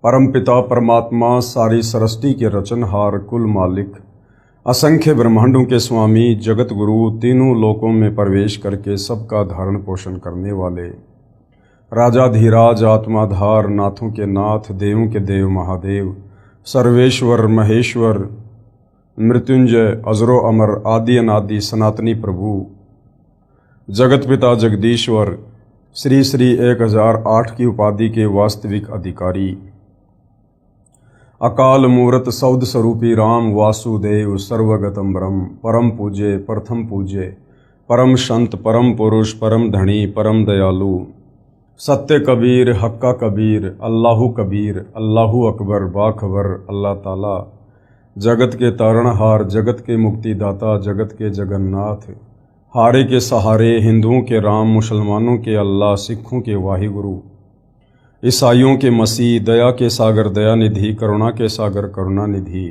परमपिता परमात्मा सारी सृष्टि के रचनहार कुल मालिक असंख्य ब्रह्मांडों के स्वामी जगत गुरु तीनों लोकों में प्रवेश करके सबका धारण पोषण करने वाले राजाधिराज आत्माधार नाथों के नाथ देवों के देव महादेव सर्वेश्वर महेश्वर मृत्युंजय अजरो अमर आदि अनादि सनातनी प्रभु जगत पिता जगदीश्वर श्री श्री 1008 की उपाधि के वास्तविक अधिकारी अकाल मूर्त सौद स्वरूपी राम वासुदेव सर्वगतम ब्रह्म परम पूज्य प्रथम पूज्य परम संत परम पुरुष परम धनी परम दयालु सत्य कबीर हक्का कबीर अल्लाहु अकबर बाखबर अल्लाह ताला जगत के तारणहार जगत के मुक्तिदाता जगत के जगन्नाथ हारे के सहारे हिंदुओं के राम मुसलमानों के अल्लाह सिखों के वाहिगुरु ईसाइयों के मसीह दया के सागर दयानिधि करुणा के सागर करुणानिधि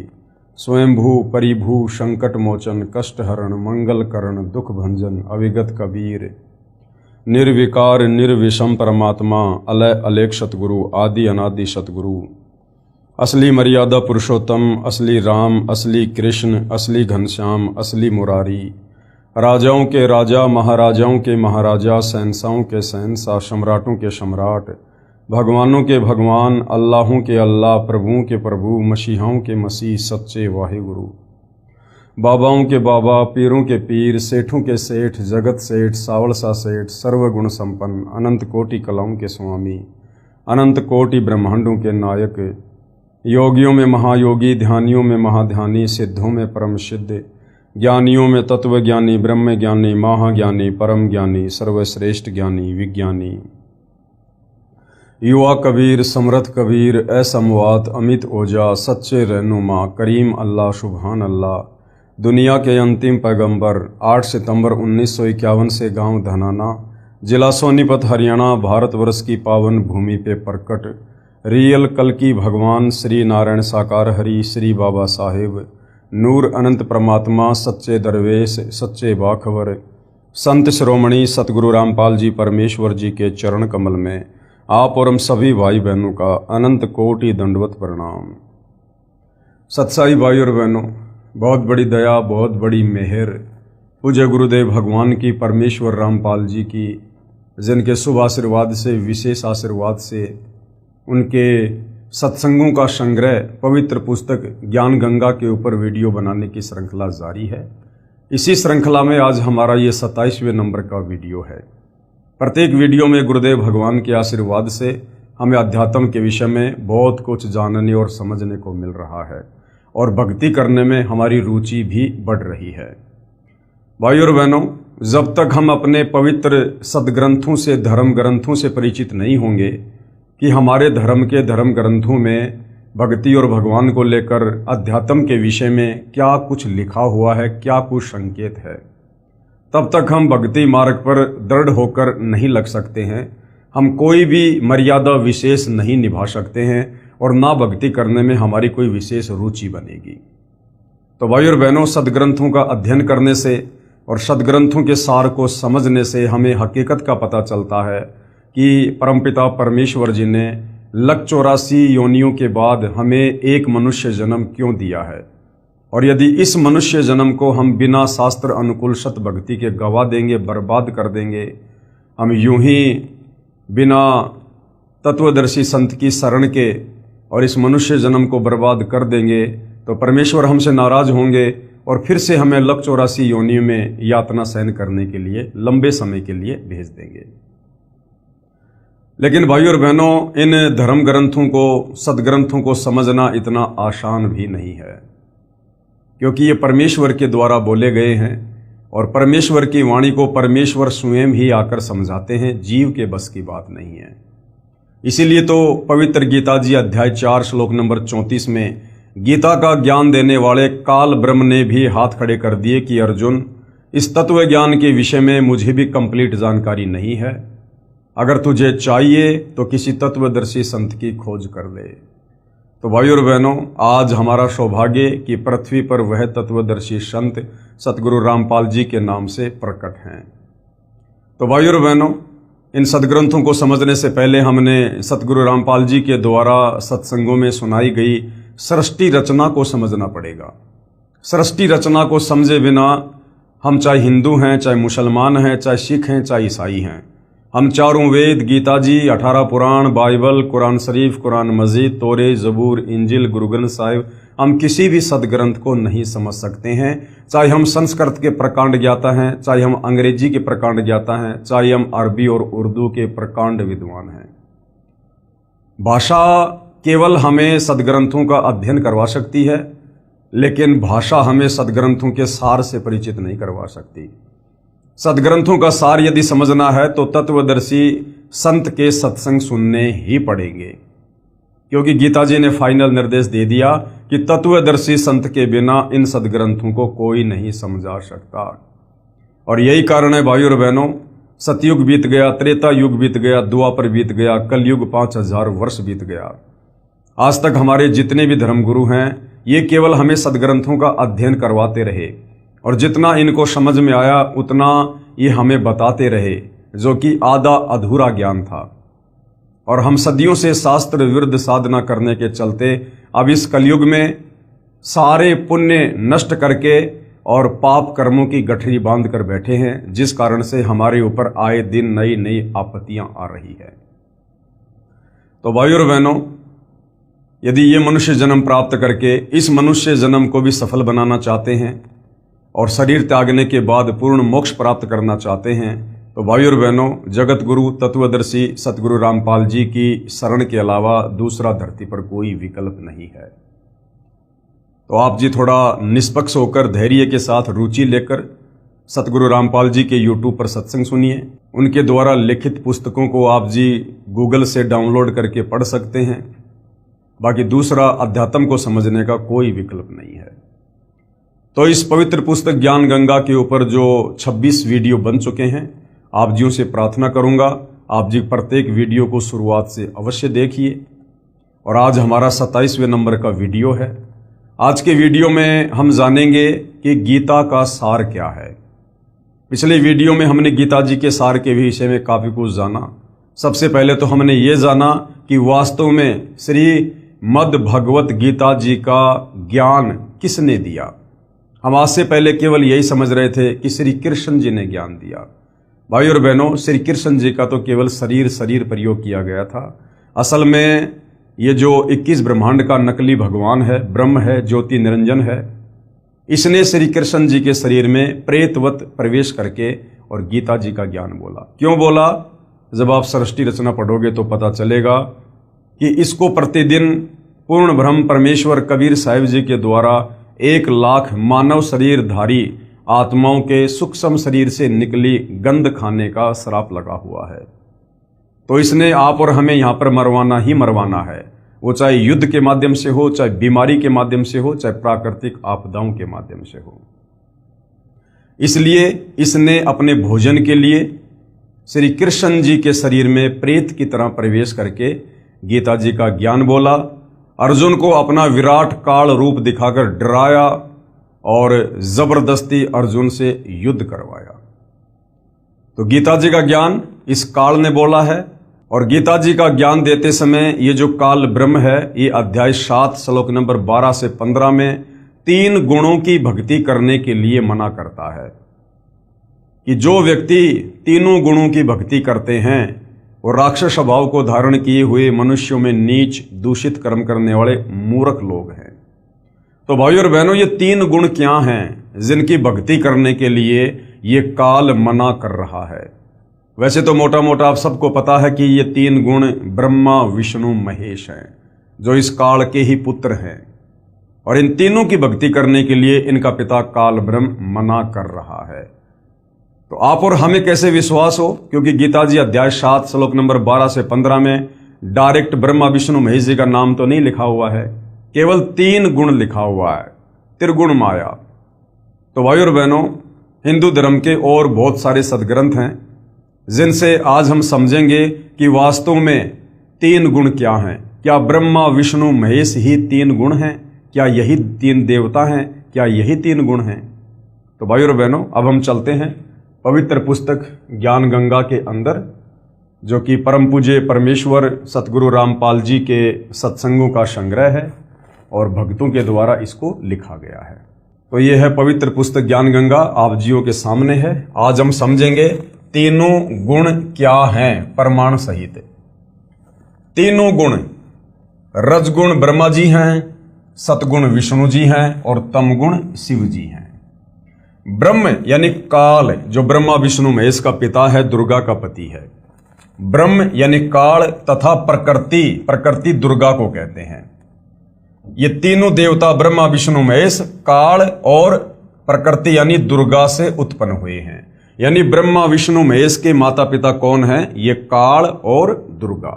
स्वयंभू परिभू संकट मोचन कष्ट हरण मंगल करण दुख भंजन अविगत कबीर निर्विकार निर्विषम परमात्मा अलय अलेख सतगुरु आदि अनादि सतगुरु असली मर्यादा पुरुषोत्तम असली राम असली कृष्ण असली घनश्याम असली मुरारी राजाओं के राजा महाराजाओं के महाराजा शहंशाहों के शहंशाह सम्राटों के सम्राट भगवानों के भगवान अल्लाहों के अल्लाह प्रभुओं के प्रभु मसीहाओं के मसीह सच्चे वाहिगुरु बाबाओं के बाबा पीरों के पीर सेठों के सेठ जगत सेठ सावलसा सेठ सर्वगुण संपन्न अनंत कोटि कलाओं के स्वामी अनंत कोटि ब्रह्मांडों के नायक योगियों में महायोगी ध्यानियों में महाध्यानी सिद्धों में परम सिद्ध ज्ञानियों में तत्व ज्ञानी ब्रह्म ज्ञानी महाज्ञानी परम ज्ञानी सर्वश्रेष्ठ ज्ञानी विज्ञानी युवा कबीर समर्थ कबीर असमवात अमित ओजा सच्चे रहनुमा करीम अल्लाह सुबहान अल्लाह दुनिया के अंतिम पैगंबर 8 सितंबर 1951 से गांव धनाना जिला सोनीपत हरियाणा भारतवर्ष की पावन भूमि पे प्रकट रियल कल्कि भगवान श्री नारायण साकार हरि श्री बाबा साहेब नूर अनंत परमात्मा सच्चे दरवेश सच्चे बाखबर संत शिरोमणि सतगुरु रामपाल जी परमेश्वर जी के चरण कमल में आप और हम सभी भाई बहनों का अनंत कोटि दंडवत प्रणाम। सत्साई भाई और बहनों, बहुत बड़ी दया बहुत बड़ी मेहर पूज्य गुरुदेव भगवान की परमेश्वर रामपाल जी की जिनके शुभ आशीर्वाद से विशेष आशीर्वाद से उनके सत्संगों का संग्रह पवित्र पुस्तक ज्ञान गंगा के ऊपर वीडियो बनाने की श्रृंखला जारी है। इसी श्रृंखला में आज हमारा ये 27वें नंबर का वीडियो है। प्रत्येक वीडियो में गुरुदेव भगवान के आशीर्वाद से हमें अध्यात्म के विषय में बहुत कुछ जानने और समझने को मिल रहा है और भक्ति करने में हमारी रुचि भी बढ़ रही है। भाई और बहनों, जब तक हम अपने पवित्र सदग्रंथों से धर्म ग्रंथों से परिचित नहीं होंगे कि हमारे धर्म के धर्म ग्रंथों में भक्ति और भगवान को लेकर अध्यात्म के विषय में क्या कुछ लिखा हुआ है, क्या कुछ संकेत है, तब तक हम भक्ति मार्ग पर दृढ़ होकर नहीं लग सकते हैं। हम कोई भी मर्यादा विशेष नहीं निभा सकते हैं और ना भक्ति करने में हमारी कोई विशेष रुचि बनेगी। तो भाई और बहनों, सदग्रंथों का अध्ययन करने से और सदग्रंथों के सार को समझने से हमें हकीकत का पता चलता है कि परमपिता परमेश्वर जी ने 184 योनियों के बाद हमें एक मनुष्य जन्म क्यों दिया है, और यदि इस मनुष्य जन्म को हम बिना शास्त्र अनुकूल सत भक्ति के गवा देंगे, बर्बाद कर देंगे, हम यूं ही बिना तत्वदर्शी संत की शरण के और इस मनुष्य जन्म को बर्बाद कर देंगे, तो परमेश्वर हमसे नाराज होंगे और फिर से हमें 184 योनियों में यातना सहन करने के लिए लंबे समय के लिए भेज देंगे। लेकिन भाई और बहनों, इन धर्म ग्रंथों को सदग्रंथों को समझना इतना आसान भी नहीं है, क्योंकि ये परमेश्वर के द्वारा बोले गए हैं और परमेश्वर की वाणी को परमेश्वर स्वयं ही आकर समझाते हैं, जीव के बस की बात नहीं है। इसीलिए तो पवित्र गीता जी अध्याय 4 श्लोक नंबर 34 में गीता का ज्ञान देने वाले काल ब्रह्म ने भी हाथ खड़े कर दिए कि अर्जुन, इस तत्व ज्ञान के विषय में मुझे भी कंप्लीट जानकारी नहीं है, अगर तुझे चाहिए तो किसी तत्वदर्शी संत की खोज कर ले। तो भाई और बहनों, आज हमारा सौभाग्य कि पृथ्वी पर वह तत्वदर्शी संत सतगुरु रामपाल जी के नाम से प्रकट हैं। तो भाई और बहनों, इन सदग्रंथों को समझने से पहले हमने सतगुरु रामपाल जी के द्वारा सत्संगों में सुनाई गई सृष्टि रचना को समझना पड़ेगा। सृष्टि रचना को समझे बिना हम चाहे हिंदू हैं, चाहे मुसलमान हैं, चाहे सिख हैं, चाहे ईसाई हैं, हम चारों वेद, गीता जी, 18 पुराण, बाइबल, कुरान शरीफ, कुरान मजीद, तोरे, जबूर, इंजिल, गुरु ग्रंथ साहिब, हम किसी भी सदग्रंथ को नहीं समझ सकते हैं। चाहे हम संस्कृत के प्रकांड ज्ञाता हैं, चाहे हम अंग्रेजी के प्रकांड ज्ञाता हैं, चाहे हम अरबी और उर्दू के प्रकांड विद्वान हैं। भाषा केवल हमें सदग्रंथों का अध्ययन करवा सकती है, लेकिन भाषा हमें सदग्रंथों के सार से परिचित नहीं करवा सकती। सदग्रंथों का सार यदि समझना है तो तत्वदर्शी संत के सत्संग सुनने ही पड़ेंगे, क्योंकि गीता जी ने फाइनल निर्देश दे दिया कि तत्वदर्शी संत के बिना इन सदग्रंथों को कोई नहीं समझा सकता। और यही कारण है भाइयों और बहनों, सतयुग बीत गया, त्रेता युग बीत गया, द्वापर बीत गया, कलयुग 5000 वर्ष बीत गया। आज तक हमारे जितने भी धर्मगुरु हैं ये केवल हमें सदग्रंथों का अध्ययन करवाते रहे, और जितना इनको समझ में आया उतना ये हमें बताते रहे, जो कि आधा अधूरा ज्ञान था। और हम सदियों से शास्त्र विरुद्ध साधना करने के चलते अब इस कलयुग में सारे पुण्य नष्ट करके और पाप कर्मों की गठरी बांध कर बैठे हैं, जिस कारण से हमारे ऊपर आए दिन नई नई आपत्तियां आ रही है। तो भाइयों और बहनों, यदि ये मनुष्य जन्म प्राप्त करके इस मनुष्य जन्म को भी सफल बनाना चाहते हैं और शरीर त्यागने के बाद पूर्ण मोक्ष प्राप्त करना चाहते हैं, तो भाइयों और बहनों, जगत गुरु तत्वदर्शी सतगुरु रामपाल जी की शरण के अलावा दूसरा धरती पर कोई विकल्प नहीं है। तो आप जी थोड़ा निष्पक्ष होकर धैर्य के साथ रुचि लेकर सतगुरु रामपाल जी के यूट्यूब पर सत्संग सुनिए। उनके द्वारा लिखित पुस्तकों को आप जी गूगल से डाउनलोड करके पढ़ सकते हैं। बाकी दूसरा अध्यात्म को समझने का कोई विकल्प नहीं है। तो इस पवित्र पुस्तक ज्ञान गंगा के ऊपर जो 26 वीडियो बन चुके हैं, आप जियों से प्रार्थना करूंगा आप जी प्रत्येक वीडियो को शुरुआत से अवश्य देखिए। और आज हमारा 27वें नंबर का वीडियो है। आज के वीडियो में हम जानेंगे कि गीता का सार क्या है। पिछले वीडियो में हमने गीता जी के सार के विषय में काफी कुछ जाना। सबसे पहले तो हमने ये जाना कि वास्तव में श्री मद भगवत गीता जी का ज्ञान किसने दिया। हम आज से पहले केवल यही समझ रहे थे कि श्री कृष्ण जी ने ज्ञान दिया। भाई और बहनों, श्री कृष्ण जी का तो केवल शरीर प्रयोग किया गया था। असल में ये जो 21 ब्रह्मांड का नकली भगवान है, ब्रह्म है, ज्योति निरंजन है, इसने श्री कृष्ण जी के शरीर में प्रेतवत प्रवेश करके और गीता जी का ज्ञान बोला। क्यों बोला? जब आप सृष्टि रचना पढ़ोगे तो पता चलेगा कि इसको प्रतिदिन पूर्ण ब्रह्म परमेश्वर कबीर साहिब जी के द्वारा 1 लाख मानव शरीरधारी आत्माओं के सूक्ष्म शरीर से निकली गंध खाने का श्राप लगा हुआ है। तो इसने आप और हमें यहाँ पर मरवाना ही मरवाना है, वो चाहे युद्ध के माध्यम से हो, चाहे बीमारी के माध्यम से हो, चाहे प्राकृतिक आपदाओं के माध्यम से हो। इसलिए इसने अपने भोजन के लिए श्री कृष्ण जी के शरीर में प्रेत की तरह प्रवेश करके गीता जी का ज्ञान बोला। अर्जुन को अपना विराट काल रूप दिखाकर डराया और जबरदस्ती अर्जुन से युद्ध करवाया। तो गीता जी का ज्ञान इस काल ने बोला है। और गीता जी का ज्ञान देते समय ये जो काल ब्रह्म है, ये अध्याय 7 श्लोक नंबर 12 से 15 में 3 गुणों की भक्ति करने के लिए मना करता है कि जो व्यक्ति तीनों गुणों की भक्ति करते हैं वो राक्षस स्वभाव को धारण किए हुए मनुष्यों में नीच दूषित कर्म करने वाले मूर्ख लोग हैं। तो भाइयों और बहनों, ये 3 गुण क्या हैं जिनकी भक्ति करने के लिए ये काल मना कर रहा है? वैसे तो मोटा मोटा आप सबको पता है कि ये 3 गुण ब्रह्मा विष्णु महेश हैं, जो इस काल के ही पुत्र हैं। और इन तीनों की भक्ति करने के लिए इनका पिता काल ब्रह्म मना कर रहा है। तो आप और हमें कैसे विश्वास हो? क्योंकि गीता जी अध्याय 7 श्लोक नंबर 12 से 15 में डायरेक्ट ब्रह्मा विष्णु महेश जी का नाम तो नहीं लिखा हुआ है, केवल 3 गुण लिखा हुआ है, त्रिगुण माया। तो भाइयों और बहनों, हिंदू धर्म के और बहुत सारे सदग्रंथ हैं जिनसे आज हम समझेंगे कि वास्तव में 3 गुण क्या हैं। क्या ब्रह्मा विष्णु महेश ही 3 गुण हैं? क्या यही 3 देवता हैं? क्या यही 3 गुण हैं? तो भाइयों और बहनों, अब हम चलते हैं पवित्र पुस्तक ज्ञान गंगा के अंदर जो कि परम पूज्य परमेश्वर सतगुरु रामपाल जी के सत्संगों का संग्रह है और भक्तों के द्वारा इसको लिखा गया है। तो ये है पवित्र पुस्तक ज्ञान गंगा, आप जियों के सामने है। आज हम समझेंगे तीनों गुण क्या हैं प्रमाण सहित। तीनों गुण, रजगुण ब्रह्मा जी हैं, सतगुण विष्णु जी हैं और तमगुण शिव जी हैं। ब्रह्म यानी काल, जो ब्रह्मा विष्णु महेश का पिता है, दुर्गा का पति है। ब्रह्म यानी काल तथा प्रकृति, प्रकृति दुर्गा को कहते हैं। ये तीनों देवता ब्रह्मा विष्णु महेश काल और प्रकृति यानी दुर्गा से उत्पन्न हुए हैं। यानी ब्रह्मा विष्णु महेश के माता पिता कौन हैं? ये काल और दुर्गा।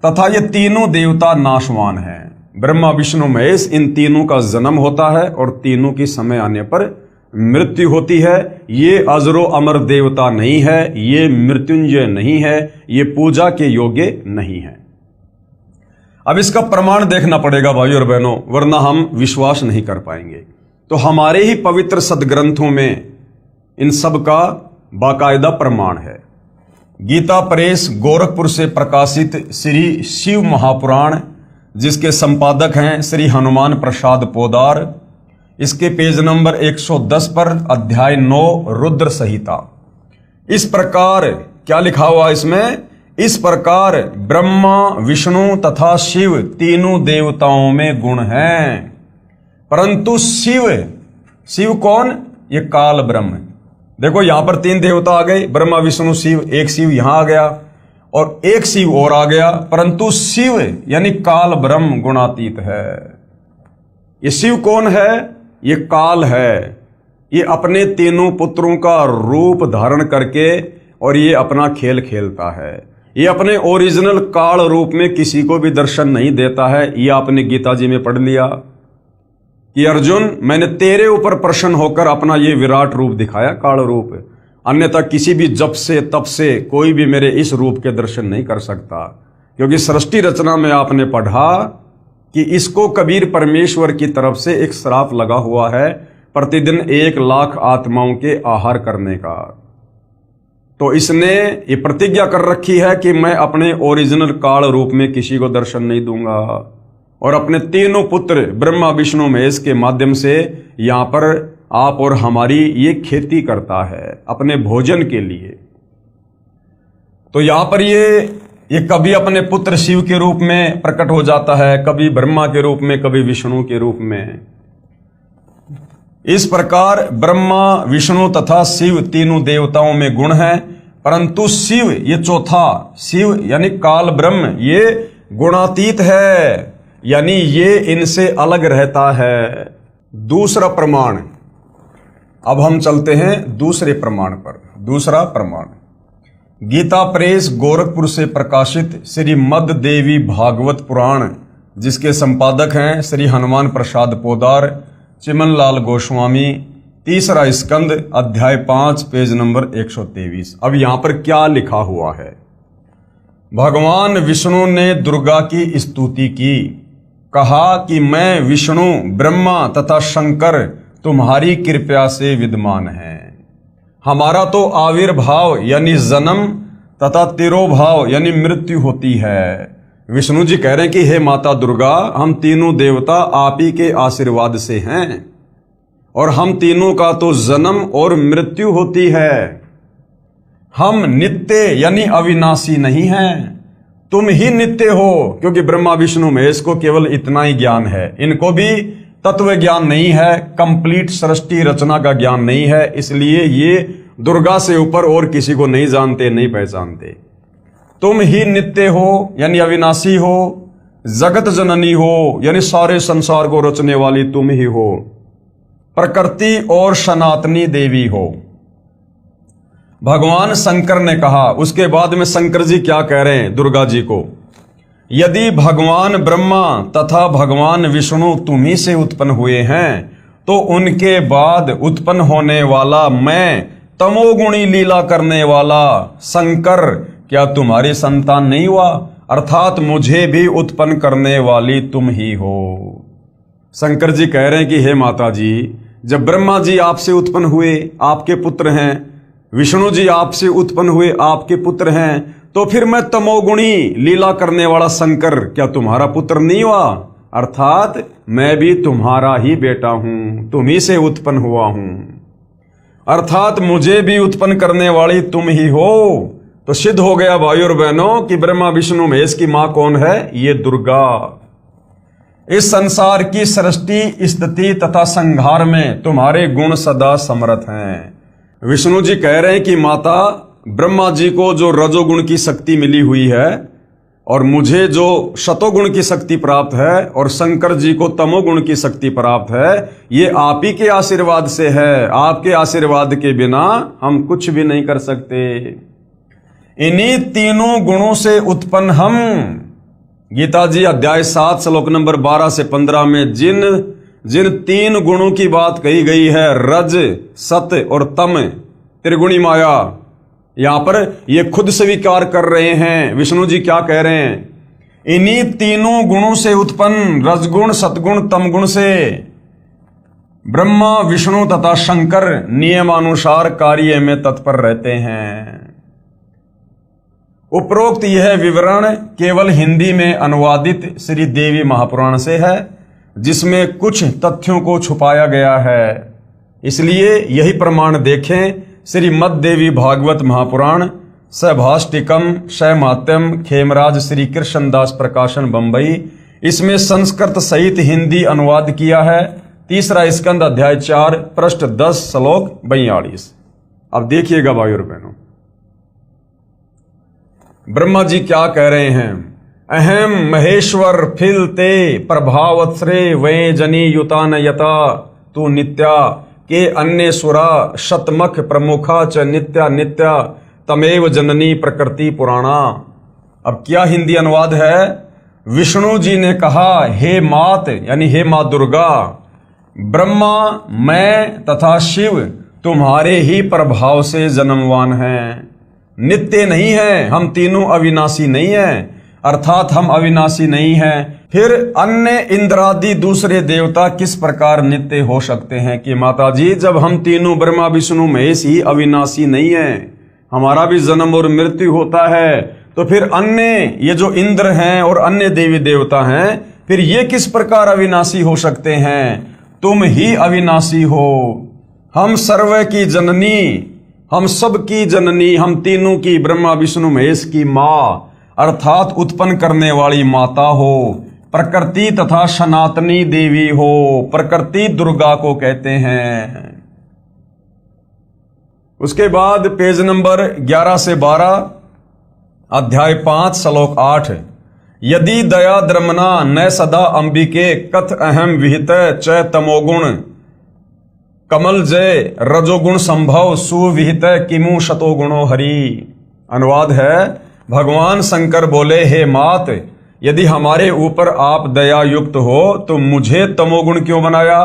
तथा ये तीनों देवता नाशवान हैं। ब्रह्मा विष्णु महेश, इन तीनों का जन्म होता है और तीनों की समय आने पर मृत्यु होती है। ये अजरो अमर देवता नहीं है, ये मृत्युंजय नहीं है, ये पूजा के योग्य नहीं है। अब इसका प्रमाण देखना पड़ेगा भाइयों और बहनों, वरना हम विश्वास नहीं कर पाएंगे। तो हमारे ही पवित्र सदग्रंथों में इन सब का बाकायदा प्रमाण है। गीता प्रेस गोरखपुर से प्रकाशित श्री शिव महापुराण, जिसके संपादक हैं श्री हनुमान प्रसाद पोदार, इसके पेज नंबर 110 पर अध्याय 9 रुद्र संहिता। इस प्रकार क्या लिखा हुआ इसमें? इस प्रकार ब्रह्मा विष्णु तथा शिव तीनों देवताओं में गुण हैं, परंतु शिव कौन? ये काल ब्रह्म। देखो यहां पर तीन देवता आ गए, ब्रह्मा विष्णु शिव, एक शिव यहां आ गया और एक शिव और आ गया, परंतु शिव यानी काल ब्रह्म गुणातीत है। ये शिव कौन है? ये काल है। ये अपने तीनों पुत्रों का रूप धारण करके और ये अपना खेल खेलता है। ये अपने ओरिजिनल काल रूप में किसी को भी दर्शन नहीं देता है। ये आपने गीता जी में पढ़ लिया कि अर्जुन, मैंने तेरे ऊपर प्रसन्न होकर अपना ये विराट रूप दिखाया, काल रूप, अन्यथा किसी भी जप से तप से कोई भी मेरे इस रूप के दर्शन नहीं कर सकता। क्योंकि सृष्टि रचना में आपने पढ़ा कि इसको कबीर परमेश्वर की तरफ से एक श्राप लगा हुआ है, प्रतिदिन 1 लाख आत्माओं के आहार करने का। तो इसने ये प्रतिज्ञा कर रखी है कि मैं अपने ओरिजिनल काल रूप में किसी को दर्शन नहीं दूंगा, और अपने तीनों पुत्र ब्रह्मा विष्णु महेश के माध्यम से यहां पर आप और हमारी ये खेती करता है अपने भोजन के लिए। तो यहां पर ये कभी अपने पुत्र शिव के रूप में प्रकट हो जाता है, कभी ब्रह्मा के रूप में, कभी विष्णु के रूप में। इस प्रकार ब्रह्मा विष्णु तथा शिव तीनों देवताओं में गुण है, परंतु शिव ये चौथा, शिव यानी काल ब्रह्म, ये गुणातीत है, यानी ये इनसे अलग रहता है। दूसरा प्रमाण, अब हम चलते हैं दूसरे प्रमाण पर। दूसरा प्रमाण गीता प्रेस गोरखपुर से प्रकाशित श्री मद देवी भागवत पुराण, जिसके संपादक हैं श्री हनुमान प्रसाद पोदार, चिमन लाल गोस्वामी, तीसरा स्कंद अध्याय 5 पेज नंबर 123। अब यहां पर क्या लिखा हुआ है? भगवान विष्णु ने दुर्गा की स्तुति की, कहा कि मैं विष्णु ब्रह्मा तथा शंकर तुम्हारी कृपा से विद्यमान हैं। हमारा तो आविर्भाव यानी जन्म तथा तिरोभाव यानी मृत्यु होती है। विष्णु जी कह रहे हैं कि हे माता दुर्गा, हम तीनों देवता आप ही के आशीर्वाद से हैं और हम तीनों का तो जन्म और मृत्यु होती है। हम नित्य यानी अविनाशी नहीं हैं, तुम ही नित्य हो। क्योंकि ब्रह्मा विष्णु महेश को केवल इतना ही ज्ञान है, इनको भी तत्व ज्ञान नहीं है, कंप्लीट सृष्टि रचना का ज्ञान नहीं है, इसलिए ये दुर्गा से ऊपर और किसी को नहीं जानते, नहीं पहचानते। तुम ही नित्य हो यानी अविनाशी हो, जगत जननी हो यानी सारे संसार को रचने वाली तुम ही हो, प्रकृति और सनातनी देवी हो। भगवान शंकर ने कहा, उसके बाद में शंकर जी क्या कह रहे हैं दुर्गा जी को, यदि भगवान ब्रह्मा तथा भगवान विष्णु तुम्ही से उत्पन्न हुए हैं तो उनके बाद उत्पन्न होने वाला मैं तमोगुणी लीला करने वाला शंकर क्या तुम्हारी संतान नहीं हुआ? अर्थात मुझे भी उत्पन्न करने वाली तुम ही हो। शंकर जी कह रहे हैं कि हे माता जी, जब ब्रह्मा जी आपसे उत्पन्न हुए, आपके पुत्र हैं, विष्णु जी आपसे उत्पन्न हुए, आपके पुत्र हैं, तो फिर मैं तमोगुणी लीला करने वाला शंकर क्या तुम्हारा पुत्र नहीं हुआ? अर्थात मैं भी तुम्हारा ही बेटा हूं, तुम्ही से उत्पन्न हुआ हूं, अर्थात मुझे भी उत्पन्न करने वाली तुम ही हो। तो सिद्ध हो गया भाइयों और बहनों कि ब्रह्मा विष्णु महेश की मां कौन है? ये दुर्गा। इस संसार की सृष्टि, स्थिति तथा संहार में तुम्हारे गुण सदा समर्थ हैं। विष्णु जी कह रहे हैं कि माता, ब्रह्मा जी को जो रजोगुण की शक्ति मिली हुई है और मुझे जो शतोगुण की शक्ति प्राप्त है और शंकर जी को तमोगुण की शक्ति प्राप्त है, ये आप ही के आशीर्वाद से है। आपके आशीर्वाद के बिना हम कुछ भी नहीं कर सकते। इन्हीं तीनों गुणों से उत्पन्न हम, गीता जी अध्याय 7 श्लोक नंबर 12 से 15 में जिन तीन गुणों की बात कही गई है, रज, सत और तम, त्रिगुणी माया, यहां पर ये खुद स्वीकार कर रहे हैं। विष्णु जी क्या कह रहे हैं? इन्हीं तीनों गुणों से उत्पन्न रजगुण, सतगुण, तमगुण से ब्रह्मा, विष्णु तथा शंकर नियमानुसार कार्य में तत्पर रहते हैं। उपरोक्त यह विवरण केवल हिंदी में अनुवादित श्री देवी महापुराण से है, जिसमें कुछ तथ्यों को छुपाया गया है। इसलिए यही प्रमाण देखें श्रीमद् देवी भागवत महापुराण, सभाष्टिकम, शैमात्यम, खेमराज श्री कृष्णदास प्रकाशन बंबई। इसमें संस्कृत सहित हिंदी अनुवाद किया है। तीसरा स्कंद अध्याय 4 पृष्ठ 10 श्लोक 42। अब देखिएगा भाइयों और बहनों, ब्रह्मा जी क्या कह रहे हैं? अहम महेश्वर फिलते प्रभावत्रे वे जनी युतान यता तू नित्या के अन्य सुरा शतमख प्रमुखा च नित्या नित्या तमेव जननी प्रकृति पुराणा। अब क्या हिंदी अनुवाद है? विष्णु जी ने कहा, हे मात यानी हे मां दुर्गा, ब्रह्मा, मैं तथा शिव तुम्हारे ही प्रभाव से जन्मवान हैं, नित्य नहीं है। हम तीनों अविनाशी नहीं हैं, अर्थात हम अविनाशी नहीं हैं। फिर अन्य इंद्रादि दूसरे देवता किस प्रकार नित्य हो सकते हैं? कि माताजी, जब हम तीनों ब्रह्मा विष्णु महेश ही अविनाशी नहीं हैं, हमारा भी जन्म और मृत्यु होता है, तो फिर अन्य ये जो इंद्र हैं और अन्य देवी देवता हैं, फिर ये किस प्रकार अविनाशी हो सकते हैं? तुम ही अविनाशी हो। हम सर्व की जननी, हम सब की जननी, हम तीनों की, ब्रह्मा विष्णु महेश की माँ, अर्थात उत्पन्न करने वाली माता हो, प्रकृति तथा सनातनी देवी हो। प्रकृति दुर्गा को कहते हैं। उसके बाद पेज नंबर 11 से 12 अध्याय 5 श्लोक 8। यदि दया द्रमना न सदा अंबिके कथ अहम विहित च तमोगुण कमल जय रजोगुण संभव सुविहित किमु शतोगुणो हरि। अनुवाद है, भगवान शंकर बोले, हे मात, यदि हमारे ऊपर आप दया युक्त हो तो मुझे तमोगुण क्यों बनाया?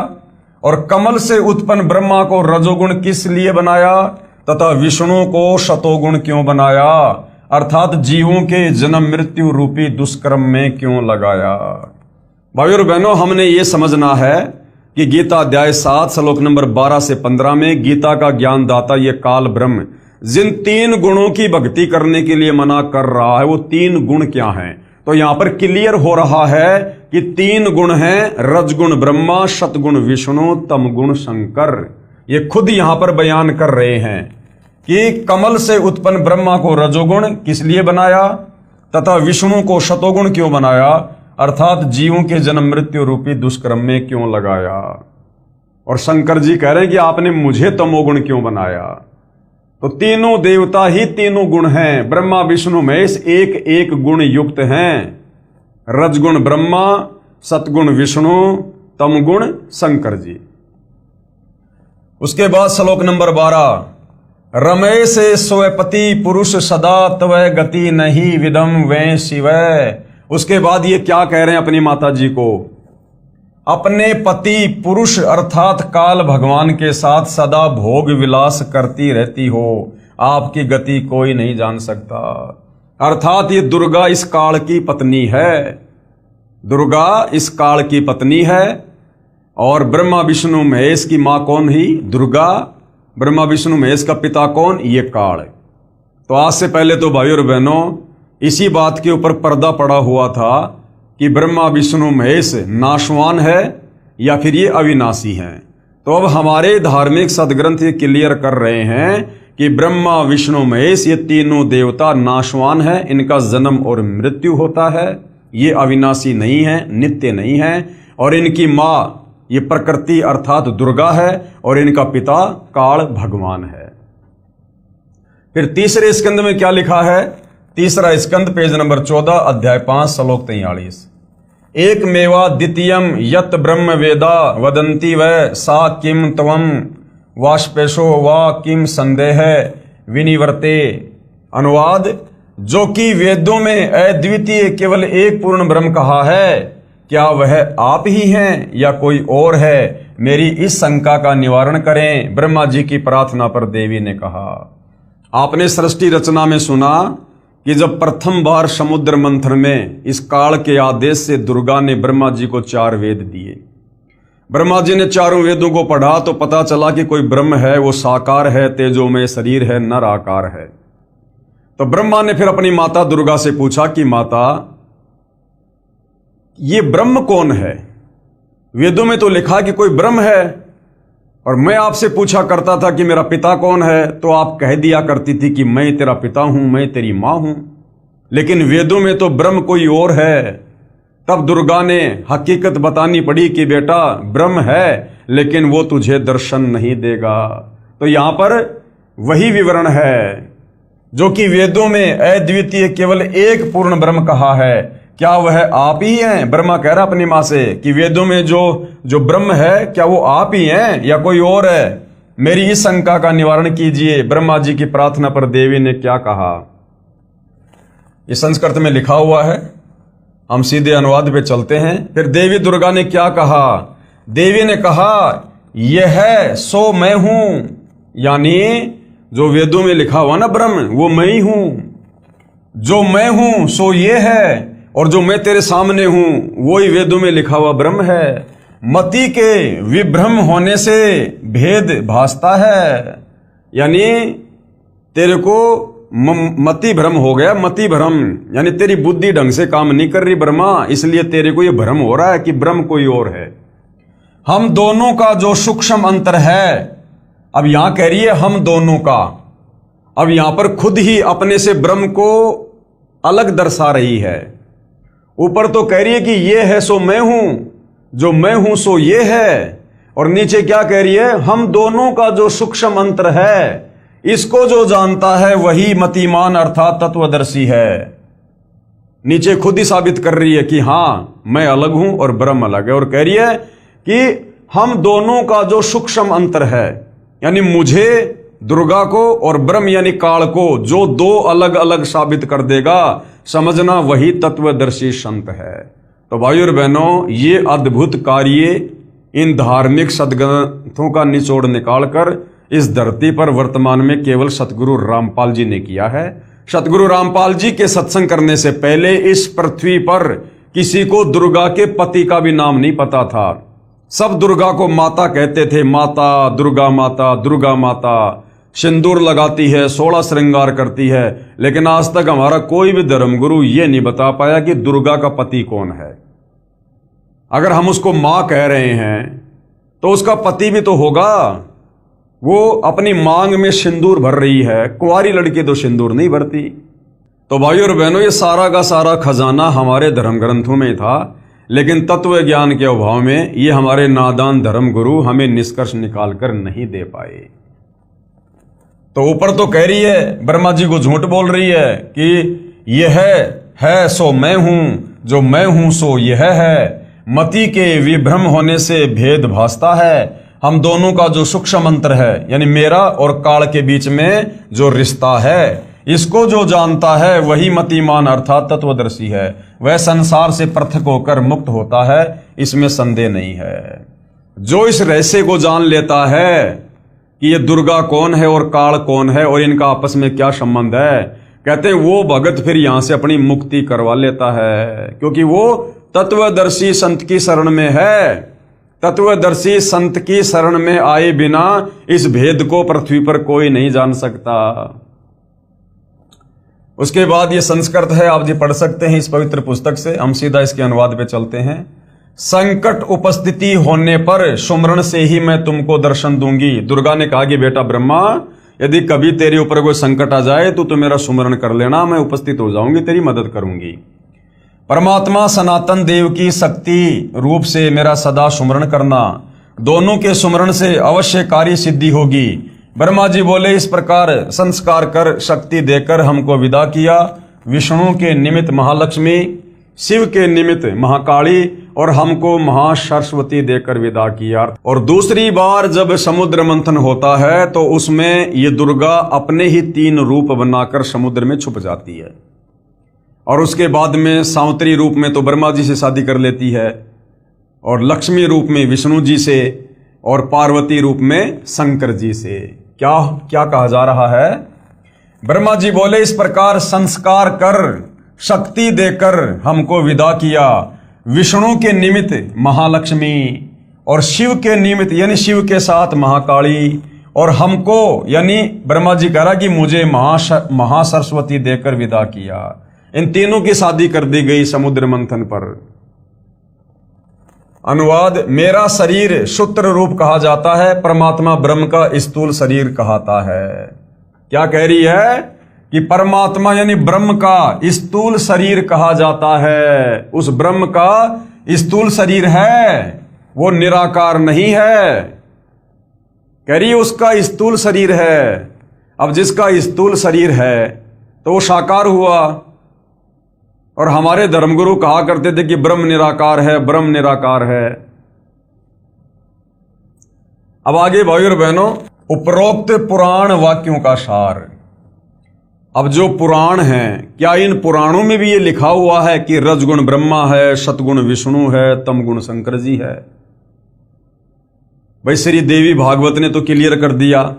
और कमल से उत्पन्न ब्रह्मा को रजोगुण किस लिए बनाया? तथा विष्णु को शतोगुण क्यों बनाया? अर्थात जीवों के जन्म मृत्यु रूपी दुष्कर्म में क्यों लगाया? भाइयों और बहनों, हमने ये समझना है कि गीता अध्याय 7 श्लोक नंबर 12 से 15 में गीता का ज्ञान दाता ये काल ब्रह्म जिन तीन गुणों की भक्ति करने के लिए मना कर रहा है, वो तीन गुण क्या हैं? तो यहां पर क्लियर हो रहा है कि तीन गुण हैं, रजगुण ब्रह्मा, शतगुण विष्णु, तमगुण शंकर। ये खुद यहां पर बयान कर रहे हैं कि कमल से उत्पन्न ब्रह्मा को रजोगुण किस लिए बनाया तथा विष्णु को शतोगुण क्यों बनाया, अर्थात जीवों के जन्म मृत्यु रूपी दुष्कर्म में क्यों लगाया। और शंकर जी कह रहे हैं कि आपने मुझे तमोगुण क्यों बनाया? तो तीनों देवता ही तीनों गुण हैं, ब्रह्मा विष्णु महेश एक एक गुण युक्त हैं। रजगुण ब्रह्मा, सतगुण विष्णु, तमगुण शंकर जी। उसके बाद श्लोक नंबर 12। रमे से स्वपति पुरुष सदा तव गति नहीं विदम वे शिव। उसके बाद ये क्या कह रहे हैं अपनी माता जी को? अपने पति पुरुष अर्थात काल भगवान के साथ सदा भोग विलास करती रहती हो, आपकी गति कोई नहीं जान सकता। अर्थात ये दुर्गा इस काल की पत्नी है, दुर्गा इस काल की पत्नी है। और ब्रह्मा विष्णु महेश की मां कौन ही? दुर्गा। ब्रह्मा विष्णु महेश का पिता कौन? ये काल। तो आज से पहले तो भाई और बहनों इसी बात के ऊपर पर्दा पड़ा हुआ था कि ब्रह्मा विष्णु महेश नाशवान है या फिर ये अविनाशी हैं। तो अब हमारे धार्मिक सदग्रंथ ये क्लियर कर रहे हैं कि ब्रह्मा विष्णु महेश ये तीनों देवता नाशवान है, इनका जन्म और मृत्यु होता है, ये अविनाशी नहीं है, नित्य नहीं है। और इनकी माँ ये प्रकृति अर्थात दुर्गा है और इनका पिता काल भगवान है। फिर तीसरे स्कंद में क्या लिखा है? तीसरा स्कंद पेज नंबर 14 अध्याय 5 श्लोक 43। एक मेवा द्वितीयम यत ब्रह्म वेदा वदंती व सा किम त्वम वाष्पेशो वा किम संदेह विनिवर्ते। अनुवाद, जो कि वेदों में अद्वितीय केवल एक पूर्ण ब्रह्म कहा है, क्या वह आप ही हैं या कोई और है? मेरी इस शंका का निवारण करें। ब्रह्मा जी की प्रार्थना पर देवी ने कहा। आपने सृष्टि रचना में सुना कि जब प्रथम बार समुद्र मंथन में इस काल के आदेश से दुर्गा ने ब्रह्मा जी को 4 वेद दिए। ब्रह्मा जी ने चारों वेदों को पढ़ा तो पता चला कि कोई ब्रह्म है, वो साकार है, तेजोमय शरीर है, नर आकार है। तो ब्रह्मा ने फिर अपनी माता दुर्गा से पूछा कि माता, ये ब्रह्म कौन है? वेदों में तो लिखा कि कोई ब्रह्म है, और मैं आपसे पूछा करता था कि मेरा पिता कौन है, तो आप कह दिया करती थी कि मैं तेरा पिता हूं, मैं तेरी मां हूं। लेकिन वेदों में तो ब्रह्म कोई और है। तब दुर्गा ने हकीकत बतानी पड़ी कि बेटा ब्रह्म है, लेकिन वो तुझे दर्शन नहीं देगा। तो यहां पर वही विवरण है जो कि वेदों में अद्वितीय केवल एक पूर्ण ब्रह्म कहा है। क्या वह आप ही हैं? ब्रह्मा कह रहा अपनी मां से कि वेदों में जो ब्रह्म है, क्या वो आप ही हैं या कोई और है? मेरी इस शंका का निवारण कीजिए। ब्रह्मा जी की प्रार्थना पर देवी ने क्या कहा? ये संस्कृत में लिखा हुआ है, हम सीधे अनुवाद पे चलते हैं। फिर देवी दुर्गा ने क्या कहा? देवी ने कहा, यह है सो मैं हूं, यानी जो वेदों में लिखा हुआ ना ब्रह्म, वो मैं ही हूं। जो मैं हूं सो ये है, और जो मैं तेरे सामने हूं वही वेदों में लिखा हुआ ब्रह्म है। मति के विभ्रम होने से भेद भासता है, यानी तेरे को मति भ्रम हो गया। मति भ्रम यानी तेरी बुद्धि ढंग से काम नहीं कर रही ब्रह्मा, इसलिए तेरे को यह भ्रम हो रहा है कि ब्रह्म कोई और है। हम दोनों का जो सूक्ष्म अंतर है, अब यहां कह रही है हम दोनों का। अब यहां पर खुद ही अपने से ब्रह्म को अलग दर्शा रही है। ऊपर तो कह रही है कि ये है सो मैं हूं, जो मैं हूं सो ये है, और नीचे क्या कह रही है? हम दोनों का जो सूक्ष्म अंतर है, इसको जो जानता है वही मतिमान अर्थात तत्वदर्शी है। नीचे खुद ही साबित कर रही है कि हां मैं अलग हूं और ब्रह्म अलग है, और कह रही है कि हम दोनों का जो सूक्ष्म अंतर है, यानी मुझे दुर्गा को और ब्रह्म यानी काल को जो दो अलग अलग साबित कर देगा, समझना वही तत्वदर्शी संत है। तो भाई और बहनों, ये अद्भुत कार्य इन धार्मिक सदग्रंथों का निचोड़ निकालकर इस धरती पर वर्तमान में केवल सतगुरु रामपाल जी ने किया है। सतगुरु रामपाल जी के सत्संग करने से पहले इस पृथ्वी पर किसी को दुर्गा के पति का भी नाम नहीं पता था। सब दुर्गा को माता कहते थे, माता दुर्गा माता, दुर्गा माता। सिंदूर लगाती है, 16 श्रृंगार करती है, लेकिन आज तक हमारा कोई भी धर्मगुरु ये नहीं बता पाया कि दुर्गा का पति कौन है। अगर हम उसको मां कह रहे हैं तो उसका पति भी तो होगा। वो अपनी मांग में सिंदूर भर रही है, कुंवारी लड़की तो सिंदूर नहीं भरती। तो भाई और बहनों, ये सारा का सारा खजाना हमारे धर्म ग्रंथों में था, लेकिन तत्व ज्ञान के अभाव में ये हमारे नादान धर्म गुरु हमें निष्कर्ष निकाल कर नहीं दे पाए। तो ऊपर तो कह रही है, ब्रह्मा जी को झूठ बोल रही है कि यह है सो मैं हूं, जो मैं हूं सो यह है। मति के विभ्रम होने से भेद भासता है। हम दोनों का जो सूक्ष्म अंतर है, यानी मेरा और काल के बीच में जो रिश्ता है, इसको जो जानता है वही मतिमान अर्थात तत्वदर्शी है। वह संसार से पृथक होकर मुक्त होता है, इसमें संदेह नहीं है। जो इस रहस्य को जान लेता है कि ये दुर्गा कौन है और काल कौन है और इनका आपस में क्या संबंध है, कहते हैं वो भगत फिर यहां से अपनी मुक्ति करवा लेता है, क्योंकि वो तत्वदर्शी संत की शरण में है। तत्वदर्शी संत की शरण में आए बिना इस भेद को पृथ्वी पर कोई नहीं जान सकता। उसके बाद ये संस्कृत है, आप जी पढ़ सकते हैं इस पवित्र पुस्तक से। हम सीधा इसके अनुवाद पे चलते हैं। संकट उपस्थिति होने पर सुमरण से ही मैं तुमको दर्शन दूंगी। दुर्गा ने कहा कि बेटा ब्रह्मा, यदि कभी तेरे ऊपर कोई संकट आ जाए तो मेरा सुमरण कर लेना, मैं उपस्थित हो जाऊंगी, तेरी मदद करूंगी। परमात्मा सनातन देव की शक्ति रूप से मेरा सदा सुमरण करना, दोनों के सुमरण से अवश्य कार्य सिद्धि होगी। ब्रह्मा जी बोले, इस प्रकार संस्कार कर शक्ति देकर हमको विदा किया। विष्णु के निमित्त महालक्ष्मी, शिव के निमित्त महाकाली और हमको महासरस्वती देकर विदा किया। और दूसरी बार जब समुद्र मंथन होता है तो उसमें ये दुर्गा अपने ही 3 रूप बनाकर समुद्र में छुप जाती है। और उसके बाद में सावित्री रूप में तो ब्रह्मा जी से शादी कर लेती है, और लक्ष्मी रूप में विष्णु जी से, और पार्वती रूप में शंकर जी से। क्या क्या कहा जा रहा है? ब्रह्मा जी बोले, इस प्रकार संस्कार कर शक्ति देकर हमको विदा किया। विष्णु के निमित्त महालक्ष्मी और शिव के निमित्त यानी शिव के साथ महाकाली, और हमको यानी ब्रह्मा जी कह रहा कि मुझे महासरस्वती देकर विदा किया। इन तीनों की शादी कर दी गई समुद्र मंथन पर। अनुवाद, मेरा शरीर सूत्र रूप कहा जाता है, परमात्मा ब्रह्म का स्थूल शरीर कहता है। क्या कह रही है कि परमात्मा यानी ब्रह्म का स्थूल शरीर कहा जाता है। उस ब्रह्म का स्थूल शरीर है, वो निराकार नहीं है। कह रही है उसका स्थूल शरीर है। अब जिसका स्थूल शरीर है तो वो साकार हुआ। और हमारे धर्मगुरु कहा करते थे कि ब्रह्म निराकार है, ब्रह्म निराकार है। अब आगे भाइयों और बहनों, उपरोक्त पुराण वाक्यों का सार। अब जो पुराण हैं, क्या इन पुराणों में भी ये लिखा हुआ है कि रजगुण ब्रह्मा है, सतगुण विष्णु है, तमगुण शंकर जी है? भाई श्री देवी भागवत ने तो क्लियर कर दिया,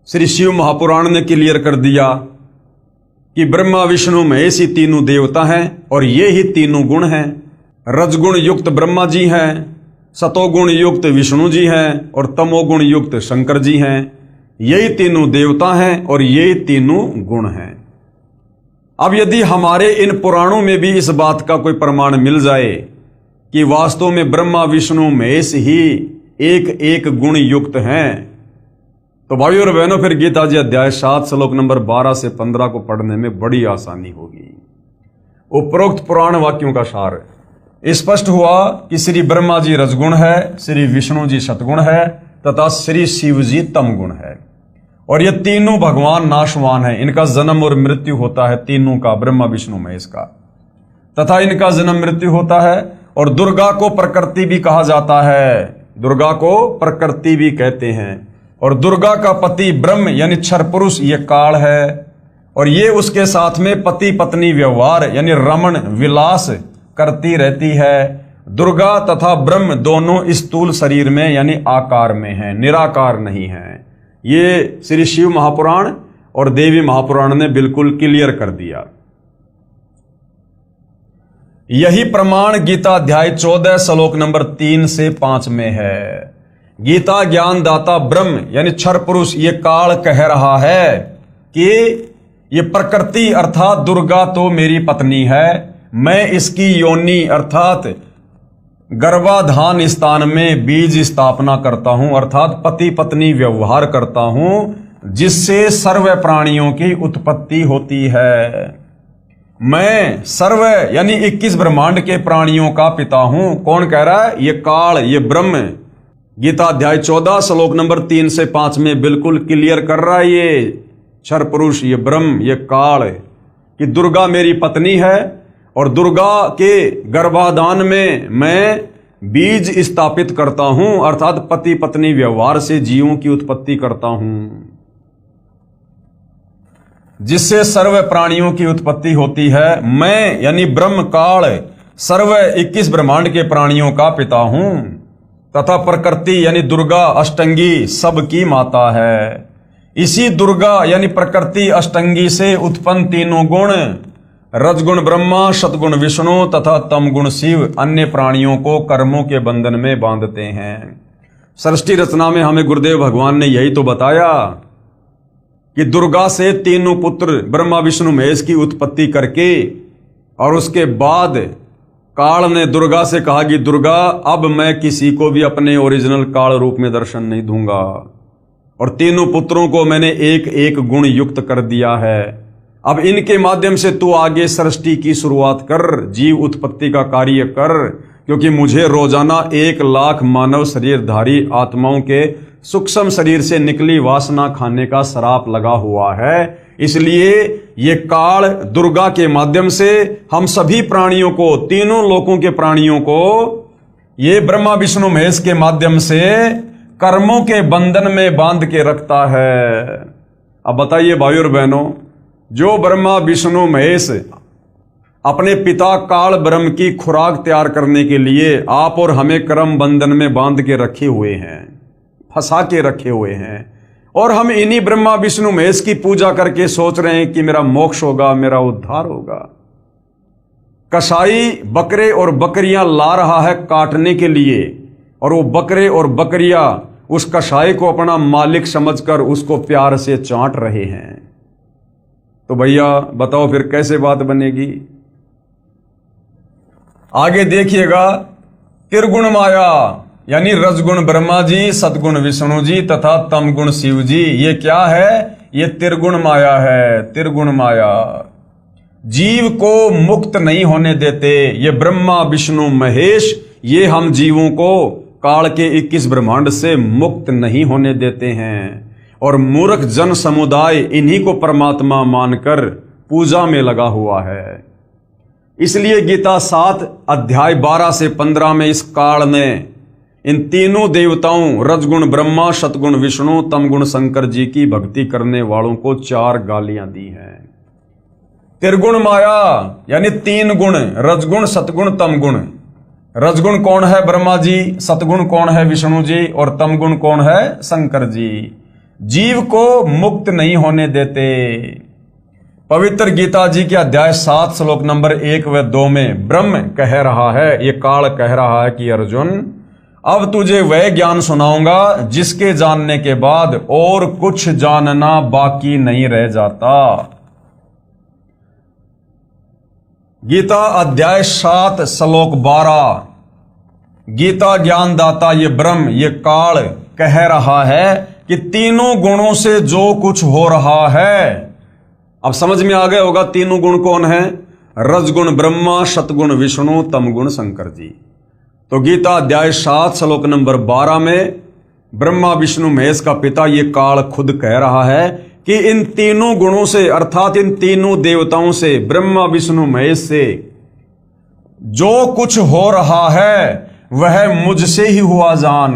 श्री शिव महापुराण ने क्लियर कर दिया कि ब्रह्मा विष्णु महेश ही तीनों देवता हैं और ये ही तीनों गुण हैं। रजगुण युक्त ब्रह्मा जी हैं, सतोगुण युक्त विष्णु जी हैं और तमोगुण युक्त शंकर जी हैं। यही तीनों देवता हैं और यही तीनों गुण हैं। अब यदि हमारे इन पुराणों में भी इस बात का कोई प्रमाण मिल जाए कि वास्तव में ब्रह्मा विष्णु महेश ही एक एक गुण युक्त हैं, तो भाइयों और बहनों फिर गीता जी अध्याय 7 श्लोक नंबर 12 से 15 को पढ़ने में बड़ी आसानी होगी। उपरोक्त पुराण वाक्यों का सार स्पष्ट हुआ कि श्री ब्रह्मा जी रजगुण है, श्री विष्णु जी सतगुण है तथा श्री शिव जी तमगुण है। और ये तीनों भगवान नाशवान है, इनका जन्म और मृत्यु होता है, तीनों का, ब्रह्मा विष्णु महेश का, तथा इनका जन्म मृत्यु होता है। और दुर्गा को प्रकृति भी कहा जाता है, दुर्गा को प्रकृति भी कहते हैं। और दुर्गा का पति ब्रह्म यानी क्षर पुरुष ये काल है, और ये उसके साथ में पति पत्नी व्यवहार यानी रमण विलास करती रहती है। दुर्गा तथा ब्रह्म दोनों स्थूल शरीर में यानी आकार में हैं, निराकार नहीं हैं। ये श्री शिव महापुराण और देवी महापुराण ने बिल्कुल क्लियर कर दिया। यही प्रमाण गीता अध्याय 14 श्लोक नंबर 3 से 5 में है। गीता ज्ञान दाता ब्रह्म यानी क्षर पुरुष ये काल कह रहा है कि ये प्रकृति अर्थात दुर्गा तो मेरी पत्नी है, मैं इसकी योनि अर्थात गर्भाधान स्थान में बीज स्थापना करता हूं, अर्थात पति पत्नी व्यवहार करता हूं, जिससे सर्व प्राणियों की उत्पत्ति होती है। मैं सर्व यानी 21 ब्रह्मांड के प्राणियों का पिता हूं। कौन कह रहा है? ये काल, ये ब्रह्म। गीता अध्याय 14 श्लोक नंबर 3 से 5 में बिल्कुल क्लियर कर रहा है ये क्षर पुरुष, ये ब्रह्म, ये काल, कि दुर्गा मेरी पत्नी है और दुर्गा के गर्भाधान में मैं बीज स्थापित करता हूं, अर्थात पति पत्नी व्यवहार से जीवों की उत्पत्ति करता हूं, जिससे सर्व प्राणियों की उत्पत्ति होती है। मैं यानी ब्रह्म काल सर्व 21 ब्रह्मांड के प्राणियों का पिता हूं, तथा प्रकृति यानी दुर्गा अष्टंगी सबकी माता है। इसी दुर्गा यानी प्रकृति अष्टंगी से उत्पन्न तीनों गुण रजगुण ब्रह्मा, सतगुण विष्णु तथा तमगुण शिव अन्य प्राणियों को कर्मों के बंधन में बांधते हैं। सृष्टि रचना में हमें गुरुदेव भगवान ने यही तो बताया कि दुर्गा से तीनों पुत्र ब्रह्मा विष्णु महेश की उत्पत्ति करके और उसके बाद काल ने दुर्गा से कहा कि दुर्गा, अब मैं किसी को भी अपने ओरिजिनल काल रूप में दर्शन नहीं दूंगा, और तीनों पुत्रों को मैंने एक एक गुण युक्त कर दिया है। अब इनके माध्यम से तू आगे सृष्टि की शुरुआत कर, जीव उत्पत्ति का कार्य कर, क्योंकि मुझे रोजाना 1,00,000 मानव शरीरधारी आत्माओं के सूक्ष्म शरीर से निकली वासना खाने का श्राप लगा हुआ है। इसलिए ये काल दुर्गा के माध्यम से हम सभी प्राणियों को, तीनों लोकों के प्राणियों को, ये ब्रह्मा विष्णु महेश के माध्यम से कर्मों के बंधन में बांध के रखता है। अब बताइए भाइयों और बहनों, जो ब्रह्मा विष्णु महेश अपने पिता काल ब्रह्म की खुराक तैयार करने के लिए आप और हमें कर्म बंधन में बांध के रखे हुए हैं, फंसा के रखे हुए हैं, और हम इन्हीं ब्रह्मा विष्णु महेश की पूजा करके सोच रहे हैं कि मेरा मोक्ष होगा, मेरा उद्धार होगा। कसाई बकरे और बकरियां ला रहा है काटने के लिए, और वो बकरे और बकरियां उस कसाई को अपना मालिक समझकर उसको प्यार से चाट रहे हैं। तो भैया बताओ फिर कैसे बात बनेगी? आगे देखिएगा, त्रिगुण माया यानी रजगुण ब्रह्मा जी, सतगुण विष्णु जी तथा तमगुण शिव जी, ये क्या है? ये त्रिगुण माया है। त्रिगुण माया जीव को मुक्त नहीं होने देते। ये ब्रह्मा विष्णु महेश, ये हम जीवों को काल के 21 ब्रह्मांड से मुक्त नहीं होने देते हैं, और मूर्ख जन समुदाय इन्हीं को परमात्मा मानकर पूजा में लगा हुआ है। इसलिए गीता 7 अध्याय 12 से 15 में इस काल ने इन तीनों देवताओं रजगुण ब्रह्मा, सतगुण विष्णु, तमगुण शंकर जी की भक्ति करने वालों को 4 गालियां दी हैं। त्रिगुण माया यानी 3 गुण, रजगुण सतगुण तमगुण। रजगुण कौन है? ब्रह्मा जी। सतगुण कौन है? विष्णु जी। और तमगुण कौन है? शंकर जी। जीव को मुक्त नहीं होने देते। पवित्र गीता जी के अध्याय 7 श्लोक नंबर 1 व 2 में ब्रह्म कह रहा है, ये काल कह रहा है कि अर्जुन, अब तुझे वह ज्ञान सुनाऊंगा जिसके जानने के बाद और कुछ जानना बाकी नहीं रह जाता। गीता अध्याय 7 श्लोक 12। गीता ज्ञानदाता ये ब्रह्म, ये काल कह रहा है कि तीनों गुणों से जो कुछ हो रहा है, अब समझ में आ गया होगा तीनों गुण कौन है? रजगुण ब्रह्मा, सतगुण विष्णु, तमगुण शंकर जी। तो गीता अध्याय 7 श्लोक नंबर 12 में ब्रह्मा विष्णु महेश का पिता ये काल खुद कह रहा है कि इन तीनों गुणों से, अर्थात इन तीनों देवताओं से, ब्रह्मा विष्णु महेश से जो कुछ हो रहा है वह मुझसे ही हुआ जान,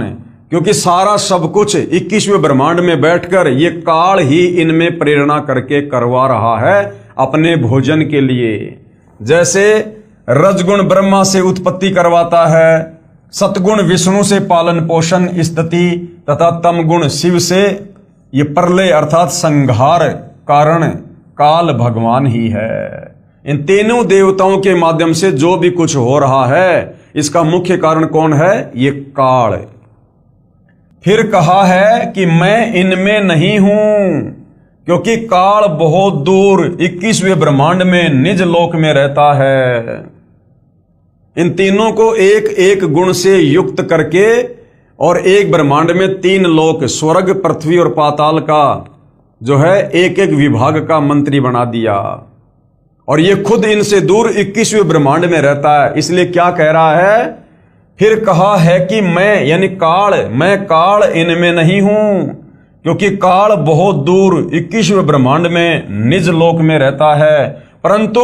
क्योंकि सारा सब कुछ 21वें ब्रह्मांड में बैठकर ये काल ही इनमें प्रेरणा करके करवा रहा है अपने भोजन के लिए। जैसे रजगुण ब्रह्मा से उत्पत्ति करवाता है, सतगुण विष्णु से पालन पोषण स्थिति तथा तमगुण शिव से ये प्रलय अर्थात संहार कारण काल भगवान ही है। इन तीनों देवताओं के माध्यम से जो भी कुछ हो रहा है इसका मुख्य कारण कौन है? ये काल। फिर कहा है कि मैं इनमें नहीं हूं, क्योंकि काल बहुत दूर 21वें ब्रह्मांड में निज लोक में रहता है। इन तीनों को एक एक गुण से युक्त करके और एक ब्रह्मांड में 3 लोक, स्वर्ग, पृथ्वी और पाताल का जो है एक एक विभाग का मंत्री बना दिया, और ये खुद इनसे दूर 21वें ब्रह्मांड में रहता है। इसलिए क्या कह रहा है? फिर कहा है कि मैं यानी काल, मैं काल इनमें नहीं हूं, क्योंकि काल बहुत दूर 21वें ब्रह्मांड में निज लोक में रहता है, परंतु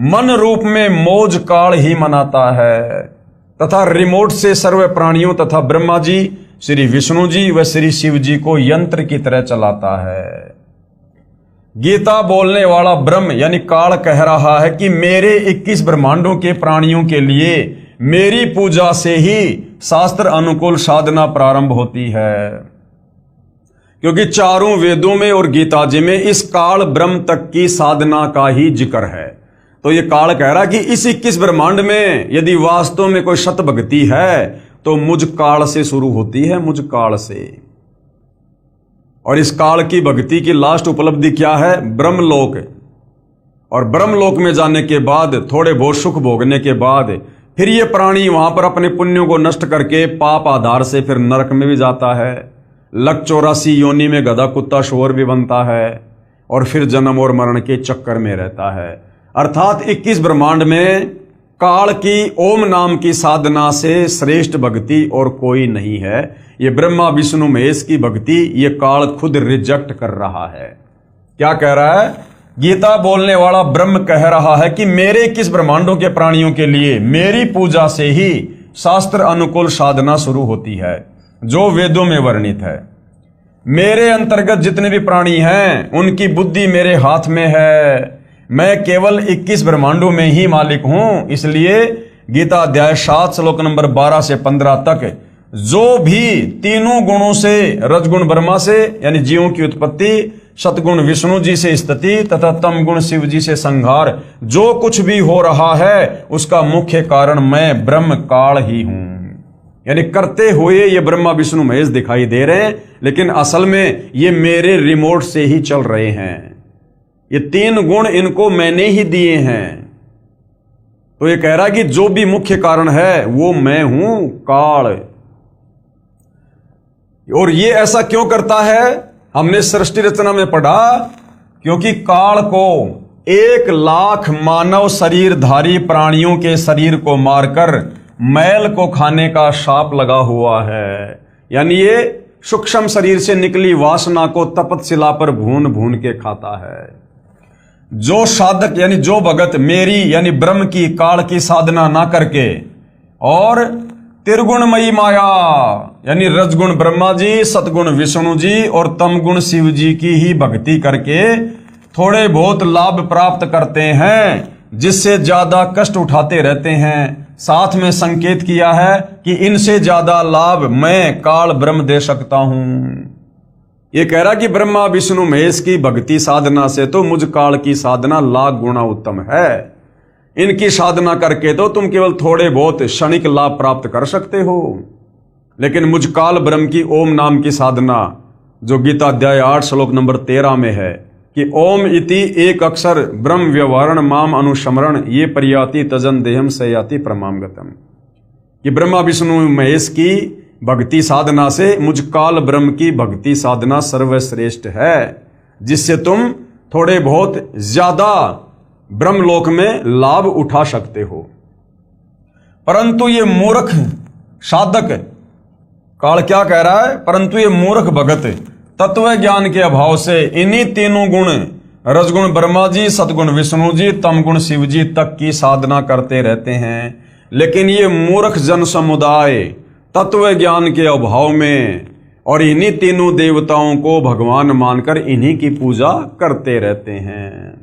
मन रूप में मौज काल ही मनाता है तथा रिमोट से सर्व प्राणियों तथा ब्रह्मा जी, श्री विष्णु जी व श्री शिव जी को यंत्र की तरह चलाता है। गीता बोलने वाला ब्रह्म यानी काल कह रहा है कि मेरे 21 ब्रह्मांडों के प्राणियों के लिए मेरी पूजा से ही शास्त्र अनुकूल साधना प्रारंभ होती है, क्योंकि चारों वेदों में और गीता जी में इस काल ब्रह्म तक की साधना का ही जिक्र है। तो ये काल कह रहा कि इस 21 ब्रह्मांड में यदि वास्तव में कोई सत भक्ति है तो मुझ काल से शुरू होती है, मुझ काल से। और इस काल की भक्ति की लास्ट उपलब्धि क्या है? ब्रह्मलोक। और ब्रह्मलोक में जाने के बाद, थोड़े बहुत सुख भोगने के बाद, फिर ये प्राणी वहां पर अपने पुण्यों को नष्ट करके पाप आधार से फिर नरक में भी जाता है। लक 84 योनि में गधा कुत्ता शोर भी बनता है और फिर जन्म और मरण के चक्कर में रहता है। अर्थात 21 ब्रह्मांड में काल की ओम नाम की साधना से श्रेष्ठ भक्ति और कोई नहीं है। ये ब्रह्मा विष्णु महेश की भक्ति ये काल खुद रिजेक्ट कर रहा है। क्या कह रहा है? गीता बोलने वाला ब्रह्म कह रहा है कि मेरे 21 ब्रह्मांडों के प्राणियों के लिए मेरी पूजा से ही शास्त्र अनुकूल साधना शुरू होती है, जो वेदों में वर्णित है। मेरे अंतर्गत जितने भी प्राणी हैं उनकी बुद्धि मेरे हाथ में है। मैं केवल 21 ब्रह्मांडों में ही मालिक हूं। इसलिए गीता अध्याय 7 श्लोक नंबर 12 से 15 तक जो भी तीनों गुणों से, रजगुण ब्रह्मा से यानी जीवों की उत्पत्ति, सतगुण विष्णु जी से स्थिति तथा तम गुण शिव जी से संहार, जो कुछ भी हो रहा है उसका मुख्य कारण मैं ब्रह्म काल ही हूं। यानी करते हुए ये ब्रह्मा विष्णु महेश दिखाई दे रहे हैं, लेकिन असल में ये मेरे रिमोट से ही चल रहे हैं। ये 3 गुण इनको मैंने ही दिए हैं। तो ये कह रहा है कि जो भी मुख्य कारण है वो मैं हूं, काल। और ये ऐसा क्यों करता है? हमने सृष्टि रचना में पढ़ा, क्योंकि काल को 1 लाख मानव शरीरधारी प्राणियों के शरीर को मारकर मैल को खाने का शाप लगा हुआ है। यानी ये सूक्ष्म शरीर से निकली वासना को तपतशिला पर भून भून के खाता है। जो साधक यानी जो भगत मेरी यानी ब्रह्म की, काल की साधना ना करके और त्रिगुणमयी माया यानी रजगुण ब्रह्मा जी, सतगुण विष्णु जी और तमगुण शिव जी की ही भक्ति करके थोड़े बहुत लाभ प्राप्त करते हैं, जिससे ज्यादा कष्ट उठाते रहते हैं। साथ में संकेत किया है कि इनसे ज्यादा लाभ मैं काल ब्रह्म दे सकता हूं। ये कह रहा कि ब्रह्मा विष्णु महेश की भक्ति साधना से तो मुझ काल की साधना लाख गुना उत्तम है। इनकी साधना करके तो तुम केवल थोड़े बहुत क्षणिक लाभ प्राप्त कर सकते हो, लेकिन मुझ काल ब्रह्म की ओम नाम की साधना, जो गीता अध्याय 8 श्लोक नंबर 13 में है कि ओम इति एक अक्षर ब्रह्म व्यवहारण माम अनुस्मरण ये परियाति तजन देहम सयाति प्रमाम गतम, कि ब्रह्मा विष्णु महेश की भक्ति साधना से मुझ काल ब्रह्म की भक्ति साधना सर्वश्रेष्ठ है, जिससे तुम थोड़े बहुत ज्यादा ब्रह्मलोक में लाभ उठा सकते हो। परंतु ये मूर्ख साधक, काल क्या कह रहा है? परंतु ये मूर्ख भगत तत्व ज्ञान के अभाव से इन्हीं तीनों गुण, रजगुण ब्रह्मा जी, सतगुण विष्णु जी, तमगुण शिव जी तक की साधना करते रहते हैं। लेकिन ये मूर्ख जन समुदाय तत्व ज्ञान के अभाव में और इन्हीं तीनों देवताओं को भगवान मानकर इन्हीं की पूजा करते रहते हैं।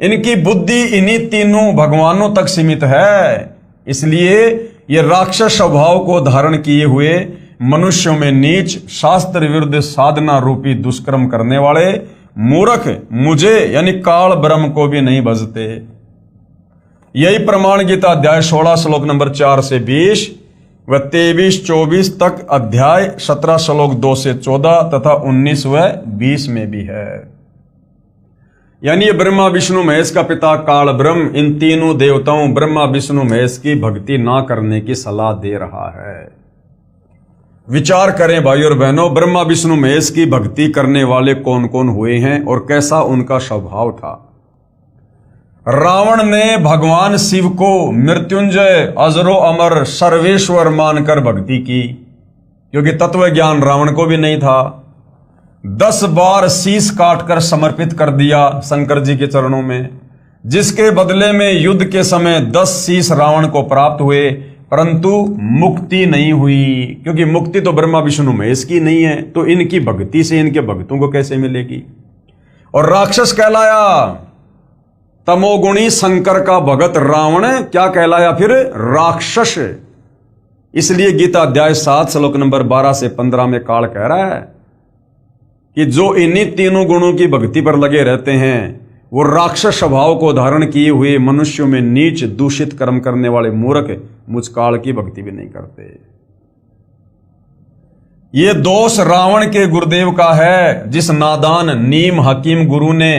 इनकी बुद्धि इन्हीं तीनों भगवानों तक सीमित है। इसलिए ये राक्षस स्वभाव को धारण किए हुए मनुष्यों में नीच, शास्त्र विरुद्ध साधना रूपी दुष्कर्म करने वाले मूर्ख मुझे यानी काल ब्रह्म को भी नहीं भजते। यही प्रमाण गीता अध्याय 16 श्लोक नंबर 4 से 20 व 23-24 तक, अध्याय 17 श्लोक 2 से 14 तथा 19 व 20 में भी है। यानी ये ब्रह्मा विष्णु महेश का पिता काल ब्रह्म इन तीनों देवताओं ब्रह्मा विष्णु महेश की भक्ति ना करने की सलाह दे रहा है। विचार करें भाई और बहनों, ब्रह्मा विष्णु महेश की भक्ति करने वाले कौन कौन हुए हैं और कैसा उनका स्वभाव था। रावण ने भगवान शिव को मृत्युंजय, अजरो अमर, सर्वेश्वर मानकर भक्ति की, क्योंकि तत्व ज्ञान रावण को भी नहीं था। 10 बार शीश काटकर समर्पित कर दिया शंकर जी के चरणों में, जिसके बदले में युद्ध के समय 10 शीश रावण को प्राप्त हुए, परंतु मुक्ति नहीं हुई, क्योंकि मुक्ति तो ब्रह्मा विष्णु महेश की नहीं है, तो इनकी भक्ति से इनके भक्तों को कैसे मिलेगी। और राक्षस कहलाया, तमोगुणी शंकर का भगत रावण क्या कहलाया फिर? राक्षस। इसलिए गीता अध्याय 7 श्लोक नंबर 12 से 15 में काल कह रहा है कि जो इन्हीं तीनों गुणों की भक्ति पर लगे रहते हैं वो राक्षस स्वभाव को धारण किए हुए मनुष्यों में नीच दूषित कर्म करने वाले मूर्ख मुझ काल की भक्ति भी नहीं करते। ये दोष रावण के गुरुदेव का है, जिस नादान नीम हकीम गुरु ने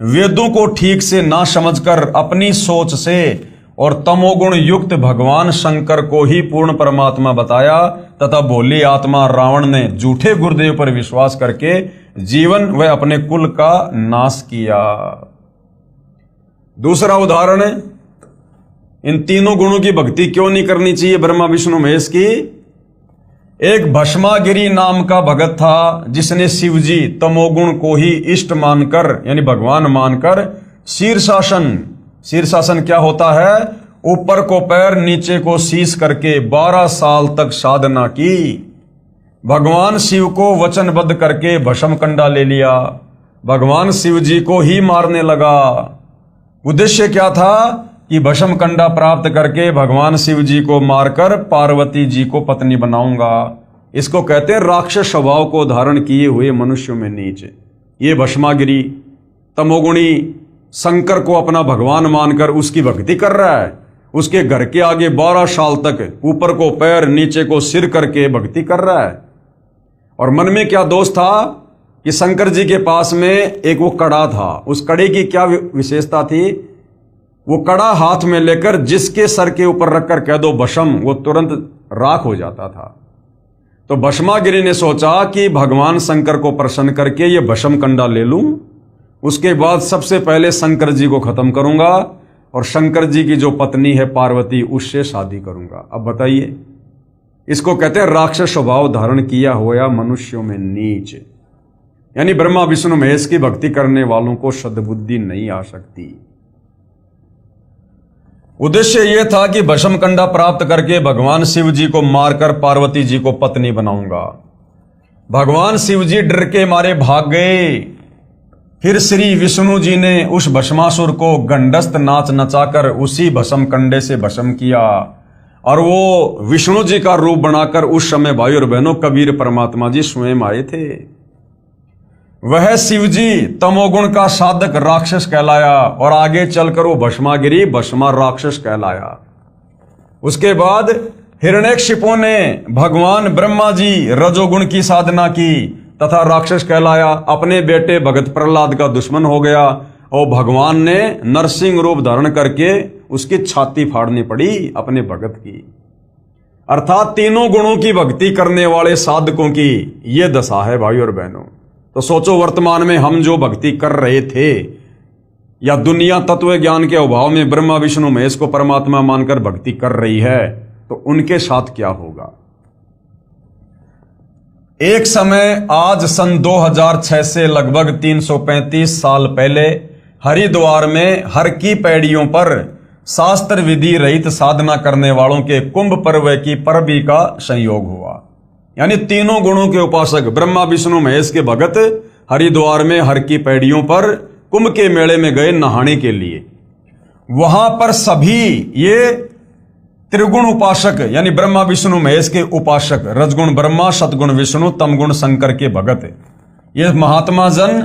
वेदों को ठीक से ना समझकर अपनी सोच से और तमोगुण युक्त भगवान शंकर को ही पूर्ण परमात्मा बताया तथा भोली आत्मा रावण ने झूठे गुरुदेव पर विश्वास करके जीवन व अपने कुल का नाश किया। दूसरा उदाहरण, इन तीनों गुणों की भक्ति क्यों नहीं करनी चाहिए ब्रह्मा विष्णु महेश की। एक भस्मागिरी नाम का भगत था, जिसने शिवजी तमोगुण को ही इष्ट मानकर यानी भगवान मानकर शीर्षासन क्या होता है, ऊपर को पैर नीचे को शीश करके 12 साल तक साधना की। भगवान शिव को वचनबद्ध करके भस्म कंडा ले लिया, भगवान शिव जी को ही मारने लगा। उद्देश्य क्या था कि भस्म कंडा प्राप्त करके भगवान शिव जी को मारकर पार्वती जी को पत्नी बनाऊंगा। इसको कहते हैं राक्षस स्वभाव को धारण किए हुए मनुष्यों में नीच। ये भस्मागिरी तमोगुणी शंकर को अपना भगवान मानकर उसकी भक्ति कर रहा है, उसके घर के आगे 12 साल तक ऊपर को पैर नीचे को सिर करके भक्ति कर रहा है। और मन में क्या दोष था कि शंकर जी के पास में एक वो कड़ा था, उस कड़े की क्या विशेषता थी, वो कड़ा हाथ में लेकर जिसके सर के ऊपर रखकर कह दो भस्म, वो तुरंत राख हो जाता था। तो भस्मागिरी ने सोचा कि भगवान शंकर को प्रसन्न करके ये भस्म कंडा ले लूं, उसके बाद सबसे पहले शंकर जी को खत्म करूंगा और शंकर जी की जो पत्नी है पार्वती उससे शादी करूंगा। अब बताइए, इसको कहते हैं राक्षस स्वभाव धारण किया हुआ मनुष्यों में नीच। यानी ब्रह्मा विष्णु महेश की भक्ति करने वालों को सद्बुद्धि नहीं आ सकती। उद्देश्य यह था कि भस्म कंडा प्राप्त करके भगवान शिव जी को मारकर पार्वती जी को पत्नी बनाऊंगा। भगवान शिव जी डर के मारे भाग गए। फिर श्री विष्णु जी ने उस भस्मासुर को गंडस्त नाच नचाकर उसी भस्म कंडे से भस्म किया और वो विष्णु जी का रूप बनाकर उस समय भाई और बहनों कबीर परमात्मा जी स्वयं आए थे। वह शिव जी तमोगुण का साधक राक्षस कहलाया और आगे चलकर वो भस्मागिरी भस्मा राक्षस कहलाया। उसके बाद हिरण्यकशिपु ने भगवान ब्रह्मा जी रजोगुण की साधना की तथा राक्षस कहलाया, अपने बेटे भगत प्रहलाद का दुश्मन हो गया और भगवान ने नरसिंह रूप धारण करके उसकी छाती फाड़नी पड़ी अपने भगत की। अर्थात तीनों गुणों की भक्ति करने वाले साधकों की ये दशा है भाई और बहनों। तो सोचो, वर्तमान में हम जो भक्ति कर रहे थे या दुनिया तत्व ज्ञान के अभाव में ब्रह्मा विष्णु महेश को परमात्मा मानकर भक्ति कर रही है, तो उनके साथ क्या होगा। एक समय आज सन 2006 से लगभग 335 साल पहले हरिद्वार में हर की पैड़ियों पर शास्त्र विधि रहित साधना करने वालों के कुंभ पर्व की परबी का संयोग हुआ। यानी तीनों गुणों के उपासक ब्रह्मा विष्णु महेश के भगत हरिद्वार में हर की पैड़ियों पर कुंभ के मेले में गए नहाने के लिए। वहां पर सभी ये त्रिगुण उपासक यानी ब्रह्मा विष्णु महेश के उपासक, रजगुण ब्रह्मा सतगुण विष्णु तमगुण शंकर के भगत, ये महात्मा जन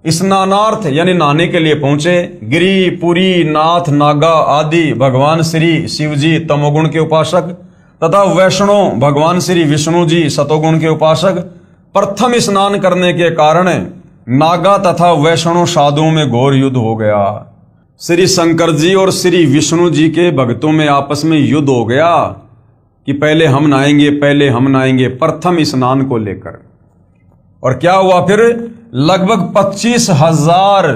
स्नानार्थ यानी नहाने के लिए पहुंचे। गिरी पुरी नाथ नागा आदि भगवान श्री शिव जी तमोगुण के उपासक तथा वैष्णव भगवान श्री विष्णु जी सतोगुण के उपासक। प्रथम स्नान करने के कारण नागा तथा वैष्णव साधुओं में घोर युद्ध हो गया। श्री शंकर जी और श्री विष्णु जी के भक्तों में आपस में युद्ध हो गया कि पहले हम नहाएंगे प्रथम स्नान को लेकर। और क्या हुआ फिर, लगभग 25,000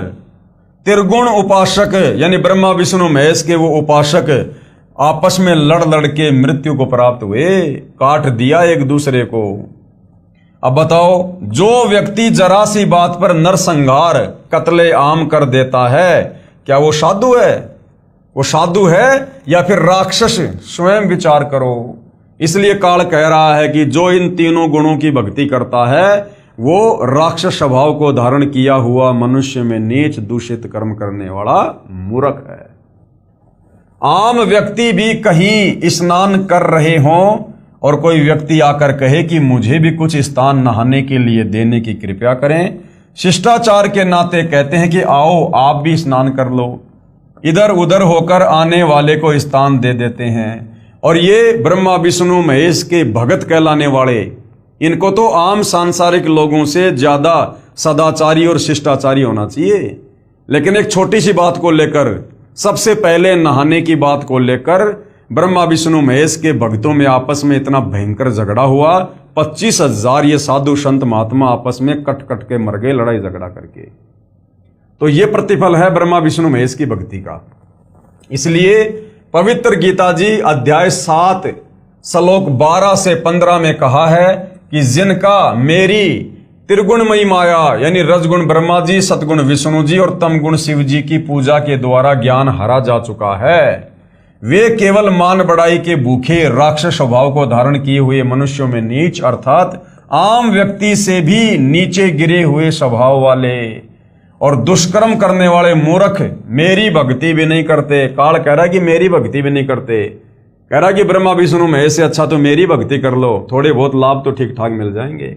त्रिगुण उपासक यानी ब्रह्मा विष्णु महेश के वो उपासक आपस में लड़ के मृत्यु को प्राप्त हुए, काट दिया एक दूसरे को। अब बताओ, जो व्यक्ति जरा सी बात पर नरसंहार कत्ले आम कर देता है, क्या वो साधु है? वो साधु है या फिर राक्षस? स्वयं विचार करो। इसलिए काल कह रहा है कि जो इन तीनों गुणों की भक्ति करता है वो राक्षस स्वभाव को धारण किया हुआ मनुष्य में नीच दूषित कर्म करने वाला मूर्ख है। आम व्यक्ति भी कहीं स्नान कर रहे हों और कोई व्यक्ति आकर कहे कि मुझे भी कुछ स्थान नहाने के लिए देने की कृपया करें, शिष्टाचार के नाते कहते हैं कि आओ आप भी स्नान कर लो। इधर उधर होकर आने वाले को स्थान दे देते हैं। और ये ब्रह्मा विष्णु महेश के भगत कहलाने वाले, इनको तो आम सांसारिक लोगों से ज्यादा सदाचारी और शिष्टाचारी होना चाहिए। लेकिन एक छोटी सी बात को लेकर, सबसे पहले नहाने की बात को लेकर ब्रह्मा विष्णु महेश के भक्तों में आपस में इतना भयंकर झगड़ा हुआ। 25,000 ये साधु संत महात्मा आपस में कट कट के मर गए लड़ाई झगड़ा करके। तो ये प्रतिफल है ब्रह्मा विष्णु महेश की भक्ति का। इसलिए पवित्र गीता जी अध्याय 7 श्लोक 12 से 15 में कहा है कि जिनका मेरी त्रिगुणमयी माया यानी रजगुण ब्रह्मा जी, सतगुण विष्णु जी और तमगुण शिव जी की पूजा के द्वारा ज्ञान हरा जा चुका है, वे केवल मान बढ़ाई के भूखे राक्षस स्वभाव को धारण किए हुए मनुष्यों में नीच अर्थात आम व्यक्ति से भी नीचे गिरे हुए स्वभाव वाले और दुष्कर्म करने वाले मूर्ख मेरी भक्ति भी नहीं करते। काल कह रहा है कि मेरी भक्ति भी नहीं करते, कह रहा है कि ब्रह्मा विष्णु महेश से अच्छा तो मेरी भक्ति कर लो, थोड़े बहुत लाभ तो ठीक ठाक मिल जाएंगे।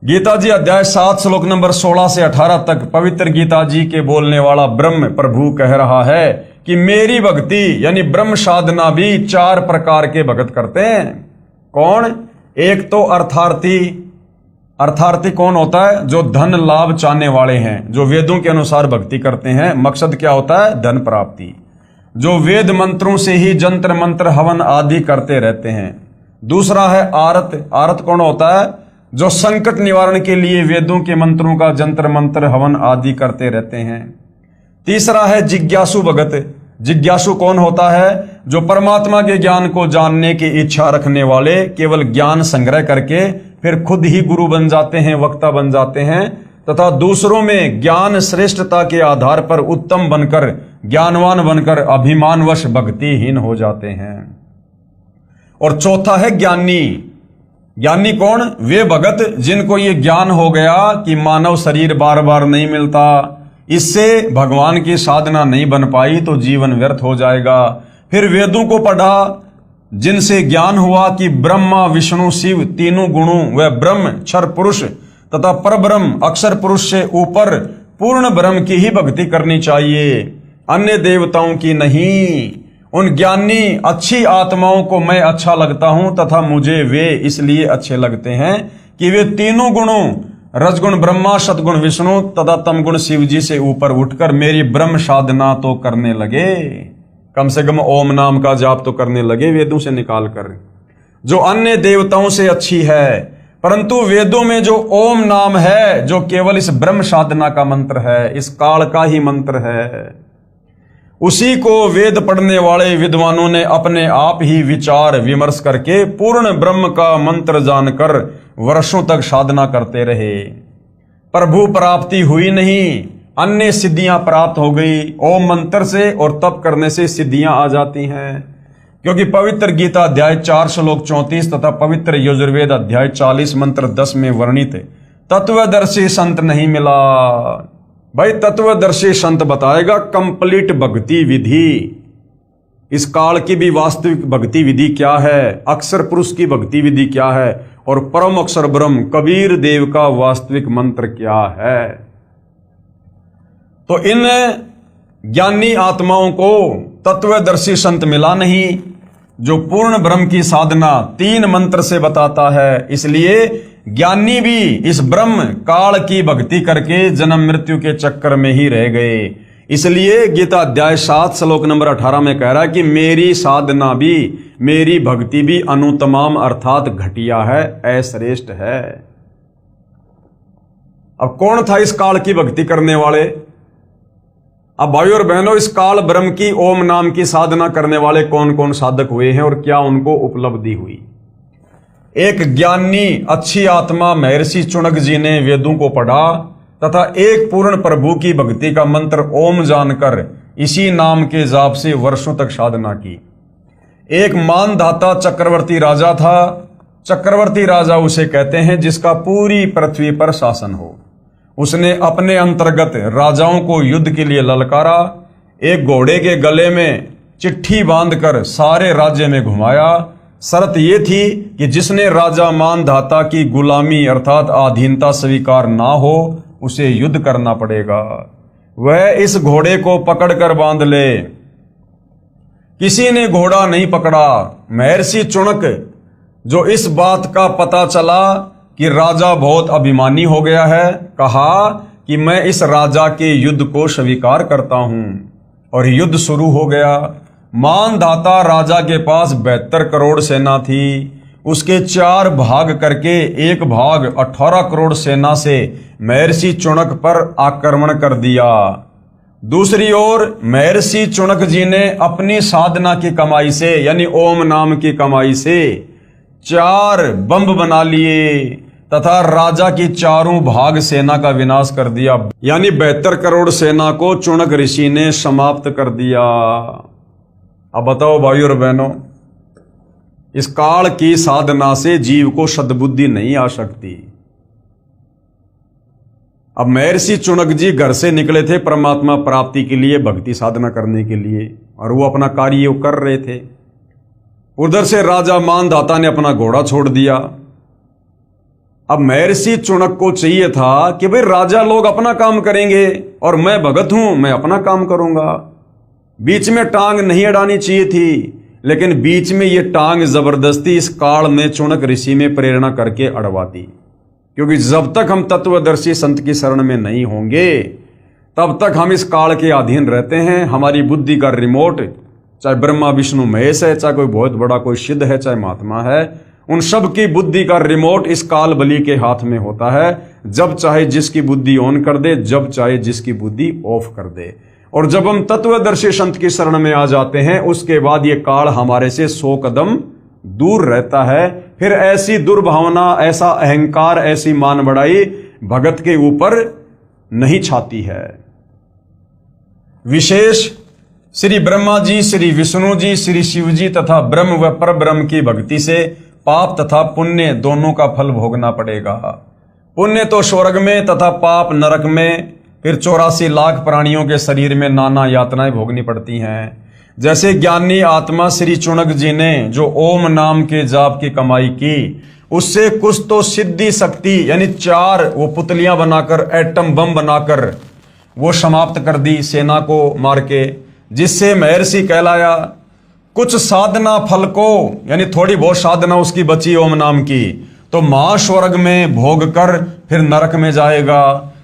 गीता जी अध्याय 7 श्लोक नंबर 16 से 18 तक पवित्र गीता जी के बोलने वाला ब्रह्म प्रभु कह रहा है कि मेरी भक्ति यानी ब्रह्म साधना भी 4 प्रकार के भगत करते हैं। कौन? एक तो अर्थार्थी। अर्थार्थी कौन होता है? जो धन लाभ चाहने वाले हैं, जो वेदों के अनुसार भक्ति करते हैं। मकसद क्या होता है? धन प्राप्ति। जो वेद मंत्रों से ही जंत्र मंत्र हवन आदि करते रहते हैं। दूसरा है आरत। आरत कौन होता है? जो संकट निवारण के लिए वेदों के मंत्रों का जंत्र मंत्र हवन आदि करते रहते हैं। तीसरा है जिज्ञासु भगत। जिज्ञासु कौन होता है? जो परमात्मा के ज्ञान को जानने की इच्छा रखने वाले, केवल ज्ञान संग्रह करके फिर खुद ही गुरु बन जाते हैं, वक्ता बन जाते हैं तथा दूसरों में ज्ञान श्रेष्ठता के आधार पर उत्तम बनकर, ज्ञानवान बनकर अभिमानवश भक्तिहीन हो जाते हैं। और चौथा है ज्ञानी। ज्ञानी कौन? वे भगत जिनको ये ज्ञान हो गया कि मानव शरीर बार बार नहीं मिलता, इससे भगवान की साधना नहीं बन पाई तो जीवन व्यर्थ हो जाएगा। फिर वेदों को पढ़ा, जिनसे ज्ञान हुआ कि ब्रह्मा विष्णु शिव तीनों गुणों व ब्रह्म क्षर पुरुष तथा परब्रह्म अक्षर पुरुष से ऊपर पूर्ण ब्रह्म की ही भक्ति करनी चाहिए, अन्य देवताओं की नहीं। उन ज्ञानी अच्छी आत्माओं को मैं अच्छा लगता हूं तथा मुझे वे इसलिए अच्छे लगते हैं कि वे तीनों गुणों रजगुण ब्रह्मा, सतगुण विष्णु तथा तमगुण शिव जी से ऊपर उठकर मेरी ब्रह्म साधना तो करने लगे, कम से कम ओम नाम का जाप तो करने लगे वेदों से निकाल कर, जो अन्य देवताओं से अच्छी है। परंतु वेदों में जो ओम नाम है, जो केवल इस ब्रह्म साधना का मंत्र है, इस काल का ही मंत्र है, उसी को वेद पढ़ने वाले विद्वानों ने अपने आप ही विचार विमर्श करके पूर्ण ब्रह्म का मंत्र जानकर वर्षों तक साधना करते रहे। प्रभु प्राप्ति हुई नहीं, अन्य सिद्धियां प्राप्त हो गई। ओम मंत्र से और तप करने से सिद्धियां आ जाती हैं, क्योंकि पवित्र गीता अध्याय 4 श्लोक 34 तथा पवित्र यजुर्वेद अध्याय 40 मंत्र 10 में वर्णित तत्वदर्शी संत नहीं मिला। भाई तत्वदर्शी संत बताएगा कंप्लीट भक्ति विधि, इस काल की भी वास्तविक भक्ति विधि क्या है, अक्षर पुरुष की भक्ति विधि क्या है और परम अक्षर ब्रह्म कबीर देव का वास्तविक मंत्र क्या है। तो इन ज्ञानी आत्माओं को तत्वदर्शी संत मिला नहीं, जो पूर्ण ब्रह्म की साधना 3 मंत्र से बताता है। इसलिए ज्ञानी भी इस ब्रह्म काल की भक्ति करके जन्म मृत्यु के चक्कर में ही रह गए। इसलिए गीता अध्याय 7 श्लोक नंबर 18 में कह रहा है कि मेरी साधना भी, मेरी भक्ति भी अनुतमाम अर्थात घटिया है, अश्रेष्ठ है। अब कौन था इस काल की भक्ति करने वाले? अब भाइयों और बहनों, इस काल ब्रह्म की ओम नाम की साधना करने वाले कौन कौन साधक हुए हैं और क्या उनको उपलब्धि हुई? एक ज्ञानी अच्छी आत्मा महर्षि चुनक जी ने वेदों को पढ़ा तथा एक पूर्ण प्रभु की भक्ति का मंत्र ओम जानकर इसी नाम के जाप से वर्षों तक साधना की। एक मानधाता चक्रवर्ती राजा था। चक्रवर्ती राजा उसे कहते हैं जिसका पूरी पृथ्वी पर शासन हो। उसने अपने अंतर्गत राजाओं को युद्ध के लिए ललकारा, एक घोड़े के गले में चिट्ठी बांधकर सारे राज्य में घुमाया, शर्त यह थी कि जिसने राजा मानधाता की गुलामी अर्थात अधीनता स्वीकार ना हो उसे युद्ध करना पड़ेगा। वह इस घोड़े को पकड़कर बांध ले। किसी ने घोड़ा नहीं पकड़ा। महर्षि चुनक जो इस बात का पता चला कि राजा बहुत अभिमानी हो गया है, कहा कि मैं इस राजा के युद्ध को स्वीकार करता हूं। और युद्ध शुरू हो गया। मानधाता राजा के पास 72 करोड़ सेना थी। उसके 4 भाग करके एक भाग 18 करोड़ सेना से महर्षि चुनक पर आक्रमण कर दिया। दूसरी ओर महर्षि चुनक जी ने अपनी साधना की कमाई से यानी ओम नाम की कमाई से 4 बम बना लिए तथा राजा की चारों भाग सेना का विनाश कर दिया। यानी 72 करोड़ सेना को चुनक ऋषि ने समाप्त कर दिया। अब बताओ भाइयों और बहनों, इस काल की साधना से जीव को सद्बुद्धि नहीं आ सकती। अब महर्षि चुनक जी घर से निकले थे परमात्मा प्राप्ति के लिए, भक्ति साधना करने के लिए, और वो अपना कार्य कर रहे थे। उधर से राजा मानधाता ने अपना घोड़ा छोड़ दिया। अब महर्षि चुनक को चाहिए था कि भाई राजा लोग अपना काम करेंगे और मैं भगत हूं, मैं अपना काम करूंगा। बीच में टांग नहीं अड़ानी चाहिए थी, लेकिन बीच में ये टांग जबरदस्ती इस काल ने चुनक ऋषि में प्रेरणा करके अड़वा दी। क्योंकि जब तक हम तत्वदर्शी संत की शरण में नहीं होंगे तब तक हम इस काल के अधीन रहते हैं। हमारी बुद्धि का रिमोट, चाहे ब्रह्मा विष्णु महेश है, चाहे कोई बहुत बड़ा कोई सिद्ध है, चाहे महात्मा है, उन सब की बुद्धि का रिमोट इस काल बलि के हाथ में होता है। जब चाहे जिसकी बुद्धि ऑन कर दे, जब चाहे जिसकी बुद्धि ऑफ कर दे। और जब हम तत्वदर्शी संत की शरण में आ जाते हैं उसके बाद ये काल हमारे से 100 कदम दूर रहता है। फिर ऐसी दुर्भावना, ऐसा अहंकार, ऐसी मान बढ़ाई भगत के ऊपर नहीं छाती है। विशेष श्री ब्रह्मा जी, श्री विष्णु जी, श्री शिव जी तथा ब्रह्म व परब्रह्म की भक्ति से पाप तथा पुण्य दोनों का फल भोगना पड़ेगा। पुण्य तो स्वर्ग में तथा पाप नरक में। फिर 84 लाख प्राणियों के शरीर में नाना यातनाएं भोगनी पड़ती हैं। जैसे ज्ञानी आत्मा श्री चुनक जी ने जो ओम नाम के जाप की कमाई की, उससे कुछ तो सिद्धि शक्ति यानी 4 वो पुतलियां बनाकर, एटम बम बनाकर वो समाप्त कर दी सेना को मार के, जिससे महर्षि कहलाया। कुछ साधना फल को यानी थोड़ी बहुत साधना उसकी बची ओम नाम की, तो महास्वर्ग में भोग कर फिर नरक में जाएगा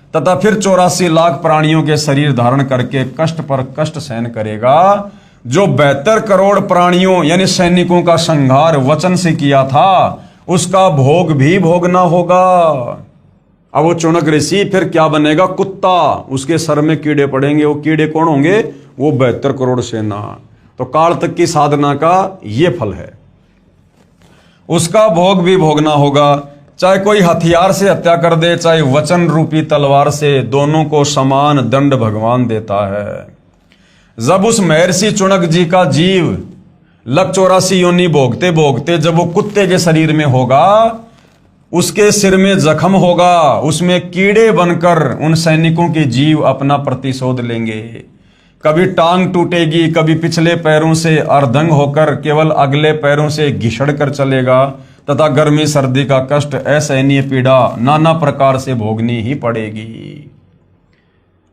तथा फिर 84 लाख प्राणियों के शरीर धारण करके कष्ट पर कष्ट सहन करेगा। जो 72 करोड़ प्राणियों यानी सैनिकों का संहार वचन से किया था उसका भोग भी भोगना होगा। अब वो चुनक ऋषि फिर क्या बनेगा? कुत्ता। उसके सर में कीड़े पड़ेंगे। वो कीड़े कौन होंगे? वो 72 करोड़ सेना। तो काल तक की साधना का ये फल है, उसका भोग भी भोगना होगा। चाहे कोई हथियार से हत्या कर दे, चाहे वचन रूपी तलवार से, दोनों को समान दंड भगवान देता है। जब उस महर्षि चुनक जी का जीव 184 योनि भोगते भोगते जब वो कुत्ते के शरीर में होगा, उसके सिर में जख्म होगा, उसमें कीड़े बनकर उन सैनिकों के जीव अपना प्रतिशोध लेंगे। कभी टांग टूटेगी, कभी पिछले पैरों से अर्धंग होकर केवल अगले पैरों से घिसड़ कर चलेगा तथा गर्मी सर्दी का कष्ट, असहनीय पीड़ा नाना प्रकार से भोगनी ही पड़ेगी।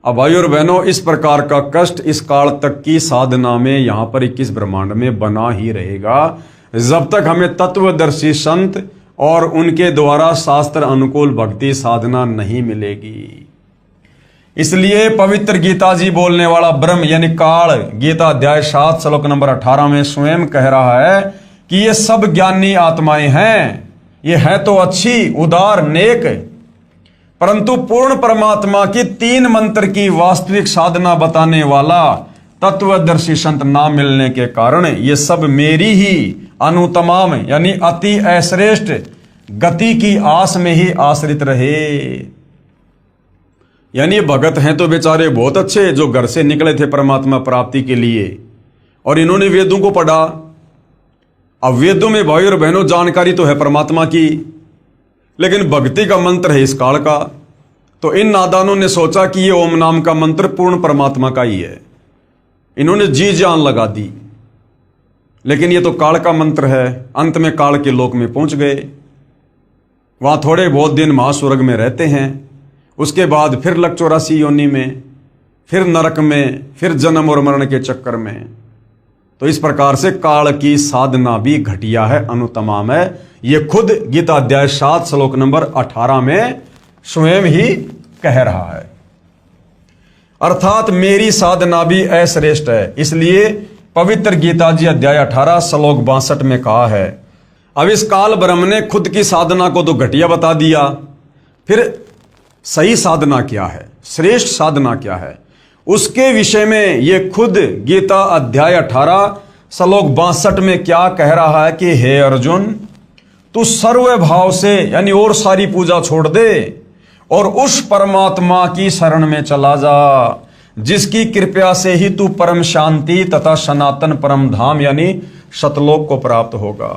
अब भाइयों और बहनों, इस प्रकार का कष्ट इस काल तक की साधना में यहाँ पर 21 ब्रह्मांड में बना ही रहेगा, जब तक हमें तत्वदर्शी संत और उनके द्वारा शास्त्र अनुकूल भक्ति साधना नहीं मिलेगी। इसलिए पवित्र गीता जी बोलने वाला ब्रह्म यानी काल, गीता अध्याय 7 श्लोक नंबर 18 में स्वयं कह रहा है कि ये सब ज्ञानी आत्माएं हैं, ये है तो अच्छी, उदार, नेक, परंतु पूर्ण परमात्मा की 3 मंत्र की वास्तविक साधना बताने वाला तत्वदर्शी संत ना मिलने के कारण ये सब मेरी ही अनुतमाम यानी अति अश्रेष्ठ गति की आस में ही आश्रित रहे। यानी भगत हैं तो बेचारे बहुत अच्छे, जो घर से निकले थे परमात्मा प्राप्ति के लिए और इन्होंने वेदों को पढ़ा। अब वेदों में भाई और बहनों जानकारी तो है परमात्मा की, लेकिन भक्ति का मंत्र है इस काल का। तो इन नादानों ने सोचा कि ये ओम नाम का मंत्र पूर्ण परमात्मा का ही है। इन्होंने जी जान लगा दी लेकिन ये तो काल का मंत्र है। अंत में काल के लोक में पहुंच गए, वहां थोड़े बहुत दिन महास्वर्ग में रहते हैं, उसके बाद फिर लग 84 योनि में, फिर नरक में, फिर जन्म और मरण के चक्कर में। तो इस प्रकार से काल की साधना भी घटिया है, अनुतमाम है। ये खुद गीता अध्याय 7 श्लोक नंबर 18 में स्वयं ही कह रहा है। अर्थात मेरी साधना भी अश्रेष्ठ है। इसलिए पवित्र गीता जी अध्याय 18 श्लोक 62 में कहा है। अब इस काल ब्रह्म ने खुद की साधना को तो घटिया बता दिया, फिर सही साधना क्या है, श्रेष्ठ साधना क्या है, उसके विषय में ये खुद गीता अध्याय 18 श्लोक 62 में क्या कह रहा है कि हे अर्जुन, तू सर्व भाव से यानी और सारी पूजा छोड़ दे और उस परमात्मा की शरण में चला जा जिसकी कृपया से ही तू परम शांति तथा सनातन परम धाम यानी सतलोक को प्राप्त होगा।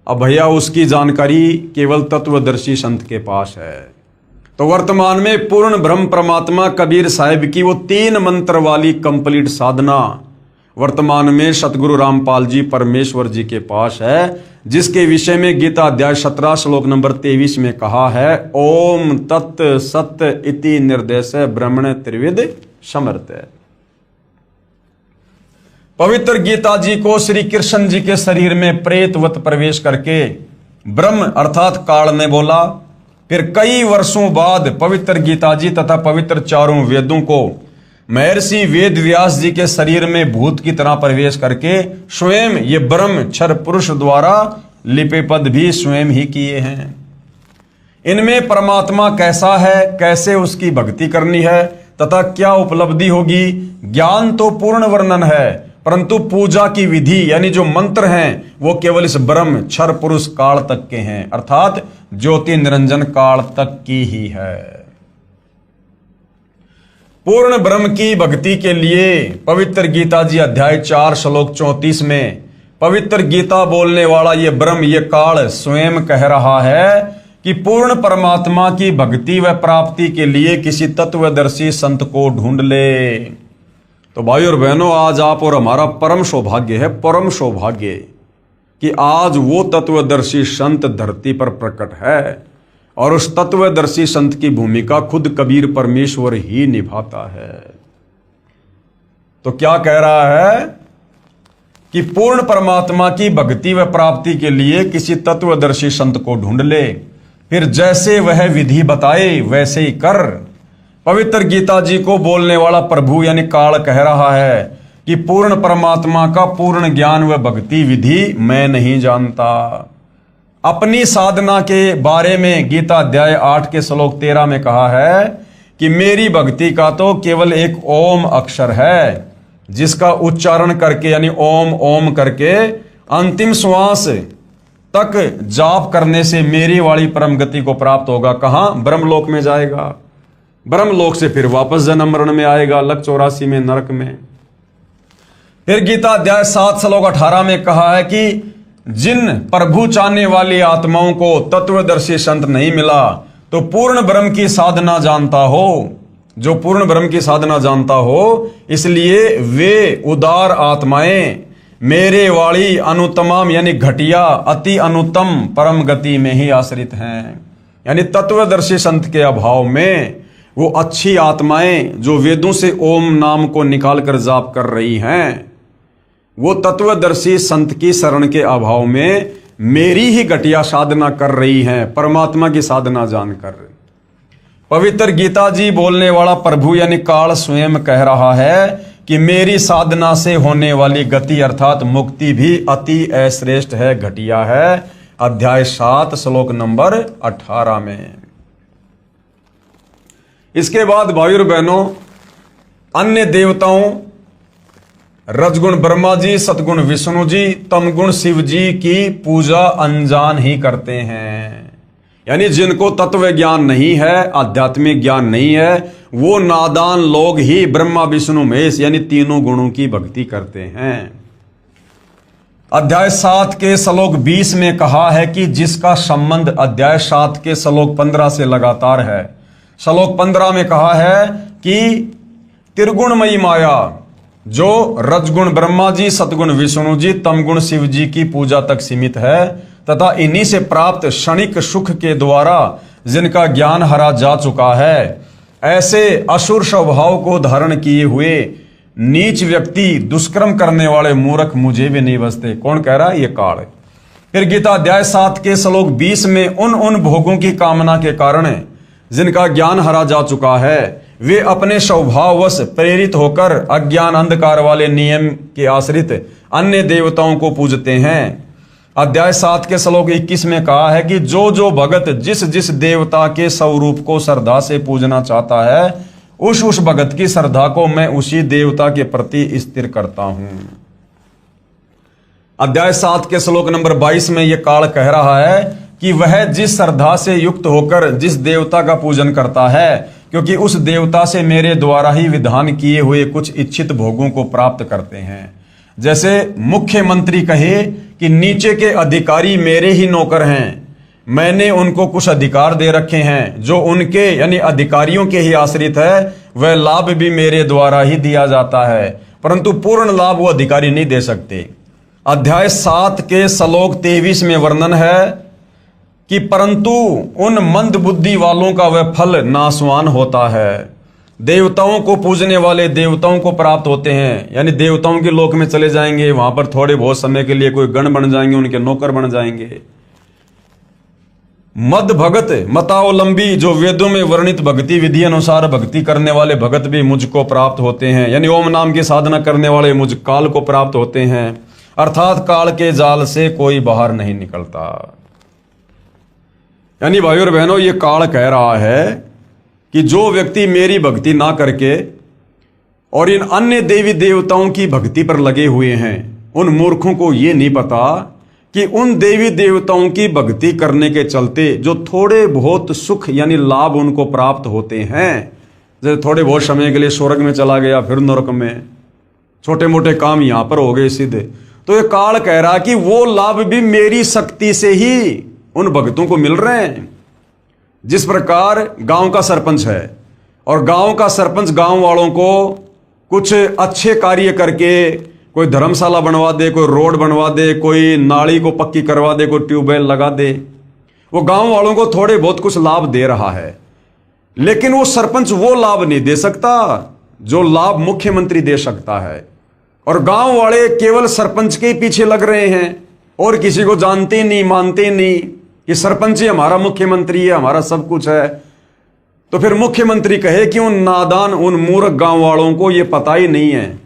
अब भैया उसकी जानकारी केवल तत्वदर्शी संत के पास है। तो वर्तमान में पूर्ण ब्रह्म परमात्मा कबीर साहिब की वो 3 मंत्र वाली कंप्लीट साधना वर्तमान में सतगुरु रामपाल जी परमेश्वर जी के पास है, जिसके विषय में गीता अध्याय 17 श्लोक नंबर 23 में कहा है, ओम तत् सत इति निर्देश ब्रह्मण त्रिविध समर्थ। पवित्र गीता जी को श्री कृष्ण जी के शरीर में प्रेतवत प्रवेश करके ब्रह्म अर्थात काल ने बोला। फिर कई वर्षों बाद पवित्र गीता जी तथा पवित्र चारों वेदों को महर्षि वेद व्यास जी के शरीर में भूत की तरह प्रवेश करके स्वयं ये ब्रह्म क्षर पुरुष द्वारा लिपि पद भी स्वयं ही किए हैं। इनमें परमात्मा कैसा है, कैसे उसकी भक्ति करनी है तथा क्या उपलब्धि होगी, ज्ञान तो पूर्ण वर्णन है, परंतु पूजा की विधि यानी जो मंत्र हैं वो केवल इस ब्रह्म क्षर पुरुष काल तक के हैं, अर्थात ज्योति निरंजन काल तक की ही है। पूर्ण ब्रह्म की भक्ति के लिए पवित्र गीता जी अध्याय 4 श्लोक 34 में पवित्र गीता बोलने वाला ये ब्रह्म ये काल स्वयं कह रहा है कि पूर्ण परमात्मा की भक्ति व प्राप्ति के लिए किसी तत्वदर्शी संत को ढूंढ ले। तो भाई और बहनों, आज आप और हमारा परम सौभाग्य है, परम सौभाग्य कि आज वो तत्वदर्शी संत धरती पर प्रकट है और उस तत्वदर्शी संत की भूमिका खुद कबीर परमेश्वर ही निभाता है। तो क्या कह रहा है कि पूर्ण परमात्मा की भक्ति व प्राप्ति के लिए किसी तत्वदर्शी संत को ढूंढ ले, फिर जैसे वह विधि बताए वैसे ही कर। पवित्र गीता जी को बोलने वाला प्रभु यानी काल कह रहा है कि पूर्ण परमात्मा का पूर्ण ज्ञान व भक्ति विधि मैं नहीं जानता। अपनी साधना के बारे में गीता अध्याय 8 के श्लोक 13 में कहा है कि मेरी भक्ति का तो केवल एक ओम अक्षर है, जिसका उच्चारण करके यानी ओम ओम करके अंतिम श्वास तक जाप करने से मेरी वाली परम गति को प्राप्त होगा। कहां? ब्रह्मलोक में जाएगा। ब्रह्मलोक से फिर वापस जन्म मरण में आएगा, लग 84 में नरक में। फिर गीता अध्याय 7 श्लोक 18 में कहा है कि जिन प्रभु चाहने वाली आत्माओं को तत्वदर्शी संत नहीं मिला तो पूर्ण ब्रह्म की साधना जानता हो, जो पूर्ण ब्रह्म की साधना जानता हो, इसलिए वे उदार आत्माएं मेरे वाली अनुतमाम यानी घटिया अति अनुतम परम गति में ही आश्रित हैं। यानी तत्वदर्शी संत के अभाव में वो अच्छी आत्माएं जो वेदों से ओम नाम को निकाल कर जाप कर रही हैं, वो तत्वदर्शी संत की शरण के अभाव में मेरी ही घटिया साधना कर रही हैं, परमात्मा की साधना जानकर। पवित्र गीता जी बोलने वाला प्रभु यानी काल स्वयं कह रहा है कि मेरी साधना से होने वाली गति अर्थात मुक्ति भी अति अश्रेष्ठ है, घटिया है। अध्याय 7 श्लोक नंबर 18 में। इसके बाद भाई और बहनों, अन्य देवताओं रजगुण ब्रह्मा जी, सतगुण विष्णु जी, तमगुण शिव जी की पूजा अनजान ही करते हैं। यानी जिनको तत्व ज्ञान नहीं है, आध्यात्मिक ज्ञान नहीं है, वो नादान लोग ही ब्रह्मा विष्णु महेश यानी तीनों गुणों की भक्ति करते हैं। अध्याय 7 के श्लोक 20 में कहा है कि जिसका संबंध अध्याय 7 के श्लोक 15 से लगातार है। श्लोक 15 में कहा है कि त्रिगुणमयी माया जो रजगुण ब्रह्मा जी, सतगुण विष्णु जी, तमगुण शिव जी की पूजा तक सीमित है तथा इन्हीं से प्राप्त क्षणिक सुख के द्वारा जिनका ज्ञान हरा जा चुका है, ऐसे असुर स्वभाव को धारण किए हुए नीच व्यक्ति, दुष्कर्म करने वाले मूर्ख मुझे भी नहीं बसते। कौन कह रहा है? ये काल। फिर गीता अध्याय 7 के श्लोक 20 में उन भोगों की कामना के कारण जिनका ज्ञान हरा जा चुका है, वे अपने स्वभाववश प्रेरित होकर अज्ञान अंधकार वाले नियम के आश्रित अन्य देवताओं को पूजते हैं। अध्याय 7 के श्लोक 21 में कहा है कि जो जो भगत जिस जिस देवता के स्वरूप को श्रद्धा से पूजना चाहता है, उस भगत की श्रद्धा को मैं उसी देवता के प्रति स्थिर करता हूं। अध्याय 7 के श्लोक नंबर 22 में यह काल कह रहा है कि वह जिस श्रद्धा से युक्त होकर जिस देवता का पूजन करता है, क्योंकि उस देवता से मेरे द्वारा ही विधान किए हुए कुछ इच्छित भोगों को प्राप्त करते हैं। जैसे मुख्यमंत्री कहे कि नीचे के अधिकारी मेरे ही नौकर हैं, मैंने उनको कुछ अधिकार दे रखे हैं जो उनके यानी अधिकारियों के ही आश्रित है, वह लाभ भी मेरे द्वारा ही दिया जाता है, परंतु पूर्ण लाभ वो अधिकारी नहीं दे सकते। अध्याय 7 के श्लोक 23 में वर्णन है कि परंतु उन मंद बुद्धि वालों का वह फल नाशवान होता है। देवताओं को पूजने वाले देवताओं को प्राप्त होते हैं, यानी देवताओं के लोक में चले जाएंगे, वहां पर थोड़े बहुत समय के लिए कोई गण बन जाएंगे, उनके नौकर बन जाएंगे। मद भगत मतावलंबी, जो वेदों में वर्णित भक्ति विधि अनुसार भक्ति करने वाले भगत भी मुझको प्राप्त होते हैं, यानी ओम नाम की साधना करने वाले मुझ काल को प्राप्त होते हैं, अर्थात काल के जाल से कोई बाहर नहीं निकलता। यानी भाइयों और बहनों, ये काल कह रहा है कि जो व्यक्ति मेरी भक्ति ना करके और इन अन्य देवी देवताओं की भक्ति पर लगे हुए हैं, उन मूर्खों को ये नहीं पता कि उन देवी देवताओं की भक्ति करने के चलते जो थोड़े बहुत सुख यानी लाभ उनको प्राप्त होते हैं, जैसे थोड़े बहुत समय के लिए स्वर्ग में चला गया, फिर नरक में, छोटे मोटे काम यहां पर हो गए सिद्ध, तो ये काल कह रहा कि वो लाभ भी मेरी शक्ति से ही उन भक्तों को मिल रहे हैं। जिस प्रकार गांव का सरपंच है और गांव का सरपंच गांव वालों को कुछ अच्छे कार्य करके कोई धर्मशाला बनवा दे, कोई रोड बनवा दे, कोई नाली को पक्की करवा दे, कोई ट्यूबवेल लगा दे, वो गांव वालों को थोड़े बहुत कुछ लाभ दे रहा है, लेकिन वो सरपंच वो लाभ नहीं दे सकता जो लाभ मुख्यमंत्री दे सकता है। और गांव वाले केवल सरपंच के पीछे लग रहे हैं और किसी को जानते नहीं, मानते नहीं कि सरपंच ही हमारा मुख्यमंत्री है, हमारा सब कुछ है। तो फिर मुख्यमंत्री कहे कि उन नादान, उन मूर्ख गांव वालों को यह पता ही नहीं है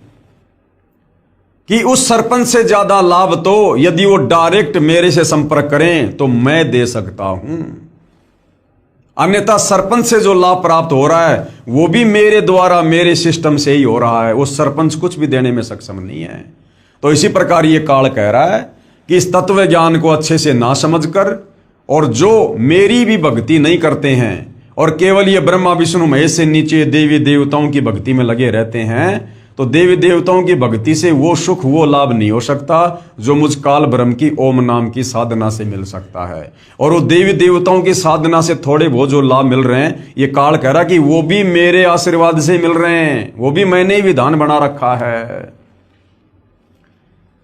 कि उस सरपंच से ज्यादा लाभ तो यदि वो डायरेक्ट मेरे से संपर्क करें तो मैं दे सकता हूं, अन्यथा सरपंच से जो लाभ प्राप्त हो रहा है वो भी मेरे द्वारा, मेरे सिस्टम से ही हो रहा है, उस सरपंच कुछ भी देने में सक्षम नहीं है। तो इसी प्रकार ये काल कह रहा है कि इस तत्व ज्ञान को अच्छे से ना समझकर और जो मेरी भी भक्ति नहीं करते हैं और केवल ये ब्रह्मा विष्णु महेश से नीचे देवी देवताओं की भक्ति में लगे रहते हैं, तो देवी देवताओं की भक्ति से वो सुख, वो लाभ नहीं हो सकता जो मुझ काल ब्रह्म की ओम नाम की साधना से मिल सकता है। और वो देवी देवताओं की साधना से थोड़े बहुत जो लाभ मिल रहे हैं, ये काल कह रहा कि वो भी मेरे आशीर्वाद से मिल रहे हैं, वो भी मैंने ही विधान बना रखा है।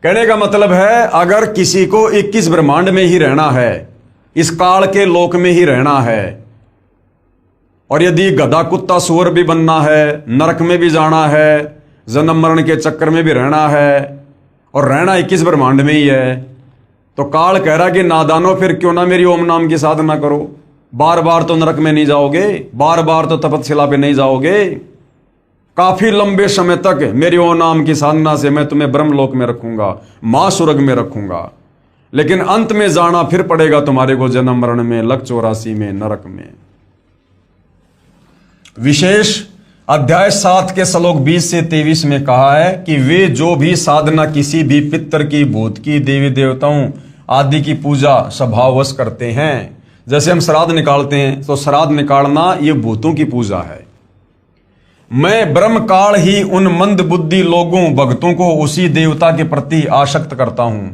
कहने का मतलब है, अगर किसी को 21 ब्रह्मांड में ही रहना है, इस काल के लोक में ही रहना है, और यदि गधा कुत्ता सुअर भी बनना है, नरक में भी जाना है, जन्म मरण के चक्कर में भी रहना है, और रहना 21 ब्रह्मांड में ही है, तो काल कह रहा कि नादानो फिर क्यों ना मेरी ओम नाम की साधना करो। बार बार तो नरक में नहीं जाओगे, बार बार तो तपस्या पे नहीं जाओगे, काफी लंबे समय तक मेरी ओम नाम की साधना से मैं तुम्हें ब्रह्मलोक में रखूंगा, मां स्वर्ग में रखूंगा, लेकिन अंत में जाना फिर पड़ेगा तुम्हारे को जन्म मरण में, लक 84 में, नरक में। विशेष अध्याय 7 के श्लोक 20 से 23 में कहा है कि वे जो भी साधना किसी भी पितर की, भूत की, देवी देवताओं आदि की पूजा स्वभाववश करते हैं, जैसे हम श्राद्ध निकालते हैं तो श्राद्ध निकालना ये भूतों की पूजा है। मैं ब्रह्म काल ही उन मंद बुद्धि लोगों, भक्तों को उसी देवता के प्रति आसक्त करता हूं।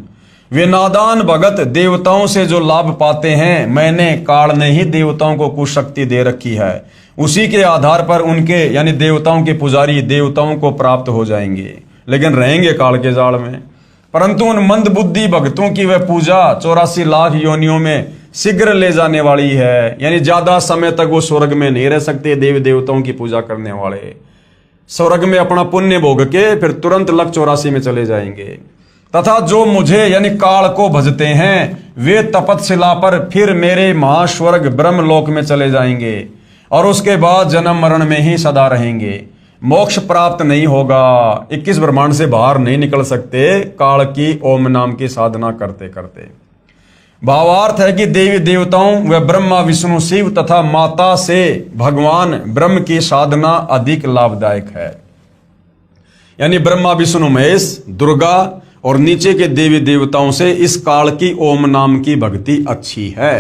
वे नादान भगत देवताओं से जो लाभ पाते हैं, मैंने काल ने ही देवताओं को कुछ शक्ति दे रखी है, उसी के आधार पर उनके यानी देवताओं के पुजारी देवताओं को प्राप्त हो जाएंगे। लेकिन रहेंगे काल के जाल में। परंतु उन मंद बुद्धि भक्तों की वह पूजा 84 लाख योनियों में शीघ्र ले जाने वाली है। यानी ज्यादा समय तक वो स्वर्ग में नहीं रह सकते। देवी देवताओं की पूजा करने वाले स्वर्ग में अपना पुण्य भोग के फिर तुरंत लक 84 में चले जाएंगे। तथा जो मुझे यानी काल को भजते हैं वे तपतशिला पर फिर मेरे महास्वर्ग ब्रह्मलोक में चले जाएंगे और उसके बाद जन्म मरण में ही सदा रहेंगे। मोक्ष प्राप्त नहीं होगा। 21 ब्रह्मांड से बाहर नहीं निकल सकते काल की ओम नाम की साधना करते करते। भावार्थ है कि देवी देवताओं व ब्रह्मा विष्णु शिव तथा माता से भगवान ब्रह्म की साधना अधिक लाभदायक है। यानी ब्रह्मा विष्णु महेश दुर्गा और नीचे के देवी देवताओं से इस काल की ओम नाम की भक्ति अच्छी है।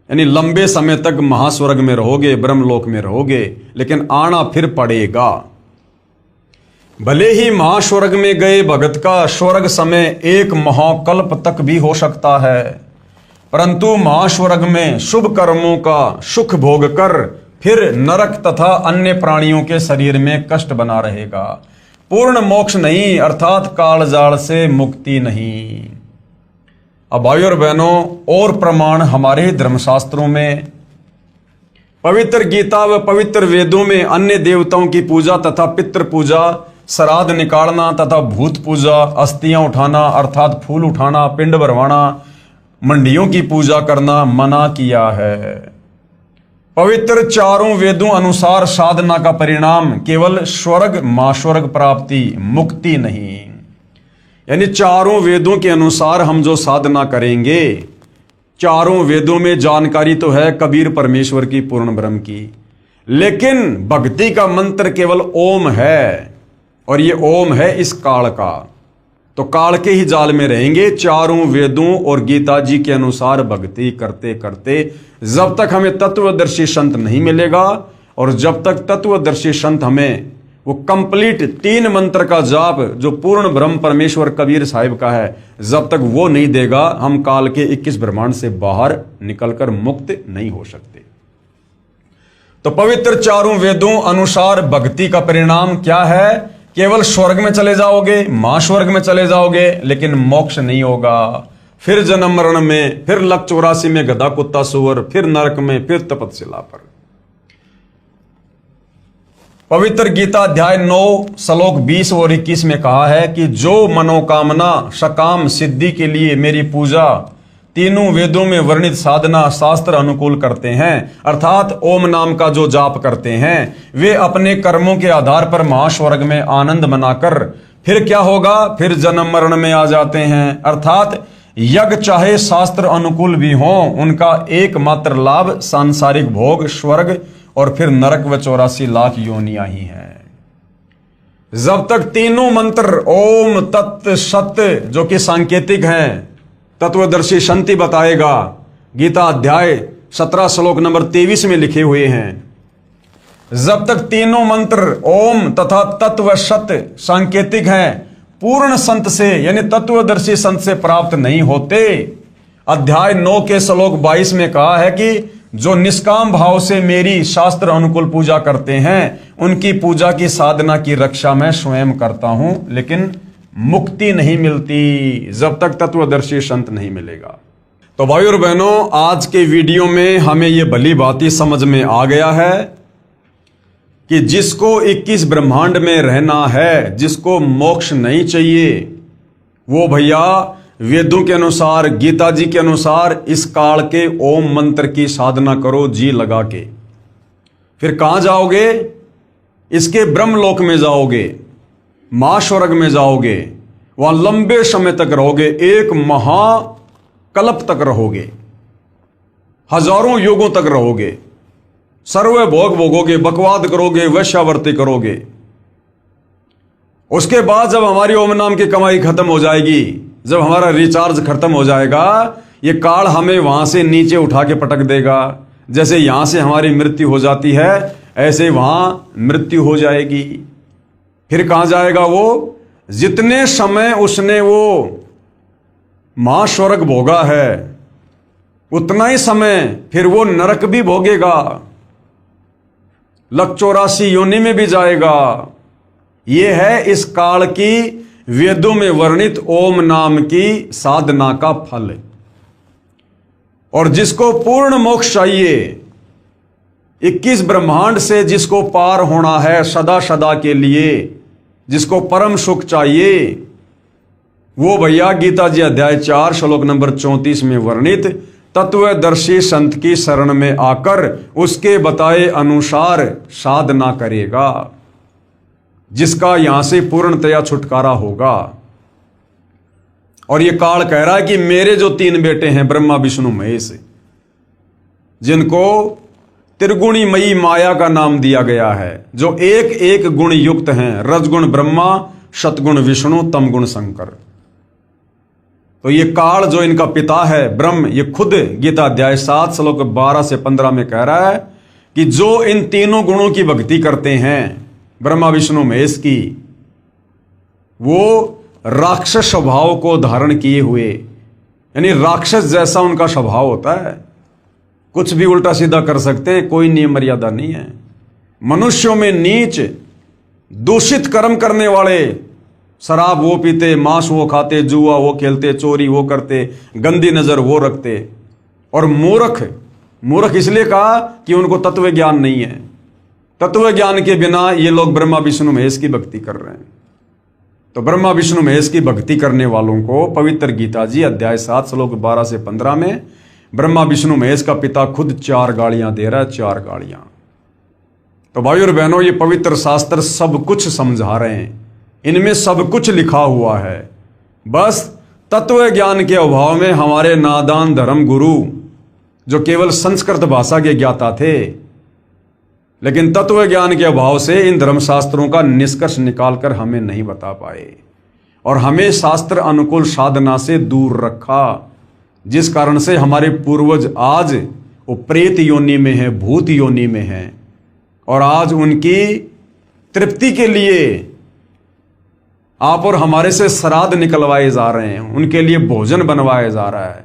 यानी लंबे समय तक महास्वर्ग में रहोगे, ब्रह्मलोक में रहोगे, लेकिन आना फिर पड़ेगा। भले ही महास्वर्ग में गए भगत का स्वर्ग समय 1 महाकल्प तक भी हो सकता है, परंतु महास्वर्ग में शुभ कर्मों का सुख भोग कर फिर नरक तथा अन्य प्राणियों के शरीर में कष्ट बना रहेगा। पूर्ण मोक्ष नहीं, अर्थात कालजाल से मुक्ति नहीं। अब भाइयों और बहनों, और प्रमाण हमारे धर्मशास्त्रों में, पवित्र गीता व पवित्र वेदों में अन्य देवताओं की पूजा तथा पितृ पूजा, श्राद्ध निकालना तथा भूत पूजा, अस्थियां उठाना अर्थात फूल उठाना, पिंड भरवाना, मंडियों की पूजा करना मना किया है। पवित्र चारों वेदों अनुसार साधना का परिणाम केवल स्वर्ग महास्वर्ग प्राप्ति, मुक्ति नहीं। यानी चारों वेदों के अनुसार हम जो साधना करेंगे, चारों वेदों में जानकारी तो है कबीर परमेश्वर की, पूर्ण ब्रह्म की, लेकिन भक्ति का मंत्र केवल ओम है और ये ओम है इस काल का। तो काल के ही जाल में रहेंगे चारों वेदों और गीता जी के अनुसार भक्ति करते करते, जब तक हमें तत्वदर्शी संत नहीं मिलेगा और जब तक तत्वदर्शी संत हमें वो कंप्लीट 3 मंत्र का जाप जो पूर्ण ब्रह्म परमेश्वर कबीर साहिब का है, जब तक वो नहीं देगा, हम काल के 21 ब्रह्मांड से बाहर निकलकर मुक्त नहीं हो सकते। तो पवित्र चारों वेदों अनुसार भक्ति का परिणाम क्या है? केवल स्वर्ग में चले जाओगे, महास्वर्ग में चले जाओगे, लेकिन मोक्ष नहीं होगा। फिर जन्म मरण में, फिर लक 84 में गधा कुत्ता सुअर, फिर नरक में, फिर तपतशिला पर। पवित्र गीता अध्याय 9 श्लोक 20 और 21 में कहा है कि जो मनोकामना सकाम सिद्धि के लिए मेरी पूजा तीनों वेदों में वर्णित साधना शास्त्र अनुकूल करते हैं, अर्थात ओम नाम का जो जाप करते हैं, वे अपने कर्मों के आधार पर महास्वर्ग में आनंद मनाकर फिर क्या होगा? फिर जन्म मरण में आ जाते हैं। अर्थात यज्ञ चाहे शास्त्र अनुकूल भी हो, उनका एकमात्र लाभ सांसारिक भोग, स्वर्ग और फिर नरक व 84 लाख योनियां ही हैं। जब तक तीनों मंत्र ओम तत् सत्य जो कि सांकेतिक हैं, तत्वदर्शी संति बताएगा, गीता अध्याय 17 श्लोक नंबर 23 में लिखे हुए हैं। जब तक तीनों मंत्र ओम तथा तत्व सत्य सांकेतिक हैं, पूर्ण संत से यानी तत्वदर्शी संत से प्राप्त नहीं होते। अध्याय 9 के श्लोक 22 में कहा है कि जो निष्काम भाव से मेरी शास्त्र अनुकूल पूजा करते हैं, उनकी पूजा की साधना की रक्षा मैं स्वयं करता हूं, लेकिन मुक्ति नहीं मिलती जब तक तत्वदर्शी संत नहीं मिलेगा। तो भाई और बहनों, आज के वीडियो में हमें यह भली भांति समझ में आ गया है कि जिसको 21 ब्रह्मांड में रहना है, जिसको मोक्ष नहीं चाहिए, वो भैया वेदों के अनुसार, गीता जी के अनुसार इस काल के ओम मंत्र की साधना करो जी लगा के। फिर कहां जाओगे? इसके ब्रह्मलोक में जाओगे, महास्वर्ग में जाओगे, वहां लंबे समय तक रहोगे, 1 महाकल्प तक रहोगे, हजारों युगों तक रहोगे, सर्व भोग भोगोगे, बकवाद करोगे, वैश्यावर्ती करोगे। उसके बाद जब हमारी ओम नाम की कमाई खत्म हो जाएगी, जब हमारा रिचार्ज खत्म हो जाएगा, ये काल हमें वहां से नीचे उठा के पटक देगा। जैसे यहां से हमारी मृत्यु हो जाती है, ऐसे वहां मृत्यु हो जाएगी। फिर कहां जाएगा वो? जितने समय उसने वो महास्वर्ग भोगा है, उतना ही समय फिर वो नरक भी भोगेगा, लक 84 योनि में भी जाएगा, ये है इस काल की वेदों में वर्णित ओम नाम की साधना का फल। और जिसको पूर्ण मोक्ष चाहिए, 21 ब्रह्मांड से जिसको पार होना है सदा सदा के लिए, जिसको परम सुख चाहिए, वो भैया गीता जी अध्याय 4 श्लोक नंबर 34 में वर्णित तत्वदर्शी संत की शरण में आकर उसके बताए अनुसार साधना करेगा, जिसका यहां से पूर्णतया छुटकारा होगा। और ये काल कह रहा है कि मेरे जो 3 बेटे हैं ब्रह्मा विष्णु महेश, जिनको त्रिगुणी मयी माया का नाम दिया गया है, जो एक एक गुण युक्त हैं, रजगुण ब्रह्मा, सतगुण विष्णु, तमगुण शंकर। तो ये काल जो इनका पिता है ब्रह्म, ये खुद गीता अध्याय 7 श्लोक 12 से 15 में कह रहा है कि जो इन तीनों गुणों की भक्ति करते हैं ब्रह्मा विष्णु महेश की, वो राक्षस स्वभाव को धारण किए हुए, यानी राक्षस जैसा उनका स्वभाव होता है, कुछ भी उल्टा सीधा कर सकते हैं, कोई नियम मर्यादा नहीं है। मनुष्यों में नीच दूषित कर्म करने वाले, शराब वो पीते, मांस वो खाते, जुआ वो खेलते, चोरी वो करते, गंदी नजर वो रखते। और मूर्ख इसलिए कहा कि उनको तत्व ज्ञान नहीं है। तत्व ज्ञान के बिना ये लोग ब्रह्मा विष्णु महेश की भक्ति कर रहे हैं। तो ब्रह्मा विष्णु महेश की भक्ति करने वालों को पवित्र गीता जी अध्याय 7 श्लोक 12 से 15 में ब्रह्मा विष्णु महेश का पिता खुद 4 गालियां दे रहा है, 4 गालियां। तो भाई और बहनों, ये पवित्र शास्त्र सब कुछ समझा रहे हैं, इनमें सब कुछ लिखा हुआ है। बस तत्व ज्ञान के अभाव में हमारे नादान धर्म गुरु, जो केवल संस्कृत भाषा के ज्ञाता थे, लेकिन तत्व ज्ञान के अभाव से इन धर्मशास्त्रों का निष्कर्ष निकालकर हमें नहीं बता पाए और हमें शास्त्र अनुकूल साधना से दूर रखा, जिस कारण से हमारे पूर्वज आज वो प्रेत योनि में हैं, भूत योनि में हैं, और आज उनकी तृप्ति के लिए आप और हमारे से श्राद्ध निकलवाए जा रहे हैं, उनके लिए भोजन बनवाया जा रहा है।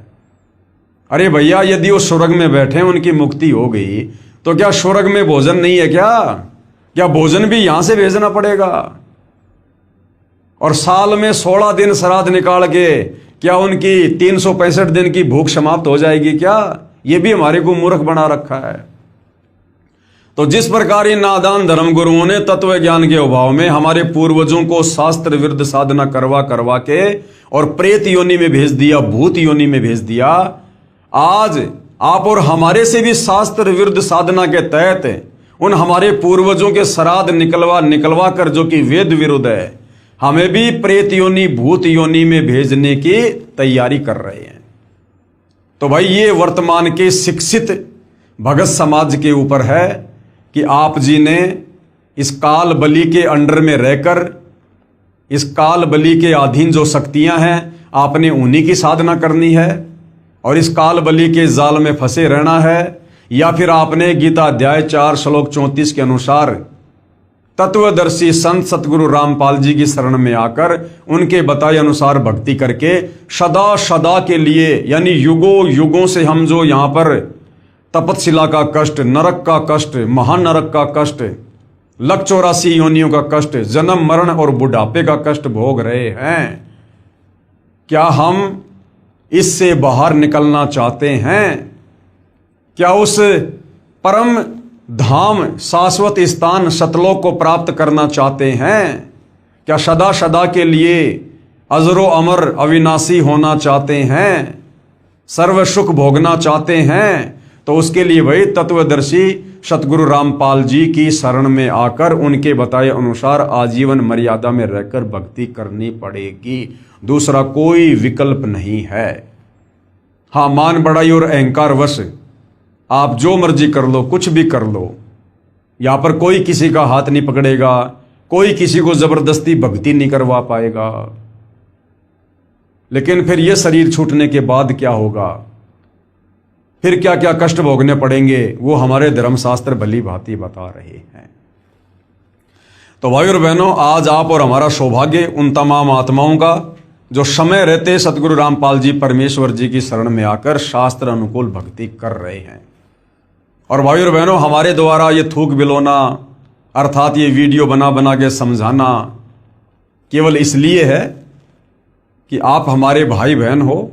अरे भैया, यदि वो स्वर्ग में बैठे, उनकी मुक्ति हो गई, तो क्या स्वर्ग में भोजन नहीं है क्या भोजन भी यहां से भेजना पड़ेगा? और साल में 16 दिन श्राद्ध निकाल के क्या उनकी 365 दिन की भूख समाप्त हो जाएगी क्या? ये भी हमारे को मूर्ख बना रखा है। तो जिस प्रकार इन नादान धर्म गुरुओं ने तत्व ज्ञान के अभाव में हमारे पूर्वजों को शास्त्र विरुद्ध साधना करवा के और प्रेत योनि में भेज दिया, भूत योनि में भेज दिया, आज आप और हमारे से भी शास्त्र विरुद्ध साधना के तहत उन हमारे पूर्वजों के श्राद्ध निकलवा कर, जो कि वेद विरुद्ध है, हमें भी प्रेत योनि, भूत योनि में भेजने की तैयारी कर रहे हैं। तो भाई, ये वर्तमान के शिक्षित भगत समाज के ऊपर है कि आप जी ने इस काल बलि के अंडर में रहकर, इस काल बलि के अधीन जो शक्तियां हैं, आपने उन्हीं की साधना करनी है और इस काल बलि के जाल में फंसे रहना है, या फिर आपने गीता अध्याय 4 श्लोक 34 के अनुसार तत्वदर्शी संत सतगुरु रामपाल जी की शरण में आकर उनके बताए अनुसार भक्ति करके सदा सदा के लिए, यानी युगों युगों से हम जो यहाँ पर तपतशिला का कष्ट, नरक का कष्ट, महानरक का कष्ट, लख 84 योनियों का कष्ट, जन्म मरण और बुढ़ापे का कष्ट भोग रहे हैं, क्या हम इससे बाहर निकलना चाहते हैं? क्या उस परम धाम, शाश्वत स्थान, सतलोक को प्राप्त करना चाहते हैं? क्या सदा सदा के लिए अजरो अमर अविनाशी होना चाहते हैं? सर्व सुख भोगना चाहते हैं? तो उसके लिए भाई तत्वदर्शी सतगुरु रामपाल जी की शरण में आकर उनके बताए अनुसार आजीवन मर्यादा में रहकर भक्ति करनी पड़ेगी। दूसरा कोई विकल्प नहीं है। हाँ, मान बढ़ाई और अहंकार वश आप जो मर्जी कर लो, कुछ भी कर लो, यहां पर कोई किसी का हाथ नहीं पकड़ेगा, कोई किसी को जबरदस्ती भक्ति नहीं करवा पाएगा। लेकिन फिर यह शरीर छूटने के बाद क्या होगा, फिर क्या क्या कष्ट भोगने पड़ेंगे, वो हमारे धर्मशास्त्र भली भांति बता रहे हैं। तो भाई और बहनों, आज आप और हमारा सौभाग्य उन तमाम आत्माओं का जो समय रहते सतगुरु रामपाल जी परमेश्वर जी की शरण में आकर शास्त्र अनुकूल भक्ति कर रहे हैं। और भाई और बहनों, हमारे द्वारा ये थूक बिलोना, अर्थात ये वीडियो बना बना के समझाना केवल इसलिए है कि आप हमारे भाई बहन हो।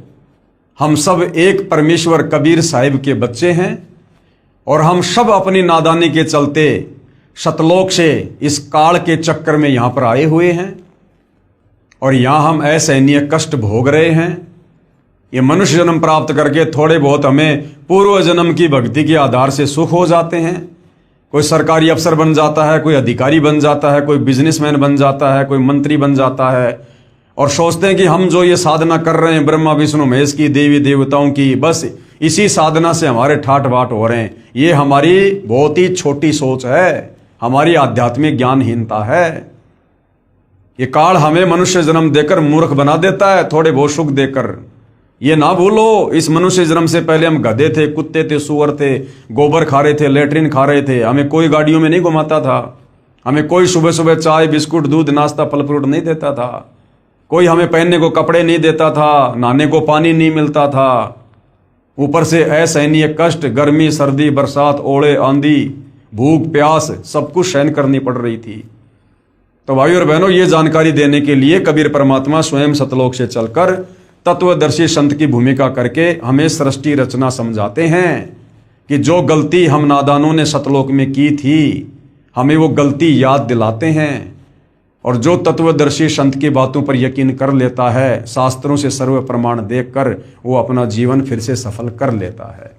हम सब एक परमेश्वर कबीर साहिब के बच्चे हैं और हम सब अपनी नादानी के चलते सतलोक से इस काल के चक्कर में यहां पर आए हुए हैं और यहां हम असहनीय कष्ट भोग रहे हैं। ये मनुष्य जन्म प्राप्त करके थोड़े बहुत हमें पूर्व जन्म की भक्ति के आधार से सुख हो जाते हैं। कोई सरकारी अफसर बन जाता है, कोई अधिकारी बन जाता है, कोई बिजनेसमैन बन जाता है, कोई मंत्री बन जाता है और सोचते हैं कि हम जो ये साधना कर रहे हैं ब्रह्मा विष्णु महेश की, देवी देवताओं की, बस इसी साधना से हमारे ठाट बाट हो रहे हैं। ये हमारी बहुत ही छोटी सोच है, हमारी आध्यात्मिक ज्ञानहीनता है। ये काल हमें मनुष्य जन्म देकर मूर्ख बना देता है, थोड़े बहुत सुख देकर। ये ना भूलो, इस मनुष्य जन्म से पहले हम गधे थे, कुत्ते थे, सुअर थे, गोबर खा रहे थे, लेट्रिन खा रहे थे। हमें कोई गाड़ियों में नहीं घुमाता था, हमें कोई सुबह सुबह चाय बिस्कुट दूध नाश्ता फल फ्रूट नहीं देता था, कोई हमें पहनने को कपड़े नहीं देता था, नहाने को पानी नहीं मिलता था। ऊपर से असहनीय कष्ट, गर्मी सर्दी बरसात ओले आंधी भूख प्यास सब कुछ सहन करनी पड़ रही थी। तो भाइयों और बहनों, ये जानकारी देने के लिए कबीर परमात्मा स्वयं सतलोक से चलकर तत्वदर्शी संत की भूमिका करके हमें सृष्टि रचना समझाते हैं कि जो गलती हम नादानों ने सतलोक में की थी हमें वो गलती याद दिलाते हैं। और जो तत्वदर्शी संत की बातों पर यकीन कर लेता है, शास्त्रों से सर्व प्रमाण देखकर वो अपना जीवन फिर से सफल कर लेता है।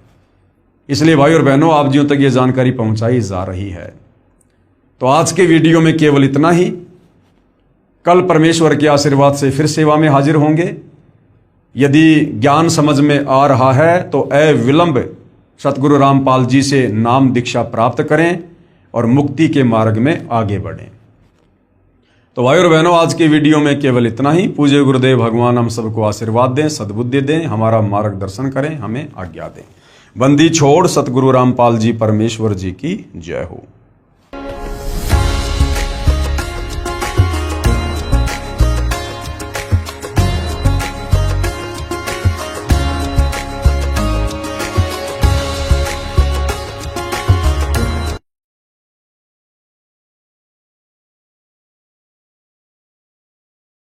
इसलिए भाई और बहनों, आप जियों तक ये जानकारी पहुंचाई जा रही है। तो आज के वीडियो में केवल इतना ही। कल परमेश्वर के आशीर्वाद से फिर सेवा में हाजिर होंगे। यदि ज्ञान समझ में आ रहा है तो अविलंब सतगुरु रामपाल जी से नाम दीक्षा प्राप्त करें और मुक्ति के मार्ग में आगे बढ़ें। तो भाई और बहनों, आज के वीडियो में केवल इतना ही। पूज्य गुरुदेव भगवान हम सबको आशीर्वाद दें, सद्बुद्धि दें, हमारा मार्गदर्शन करें, हमें आज्ञा दें। बंदी छोड़ सतगुरु रामपाल जी परमेश्वर जी की जय हो।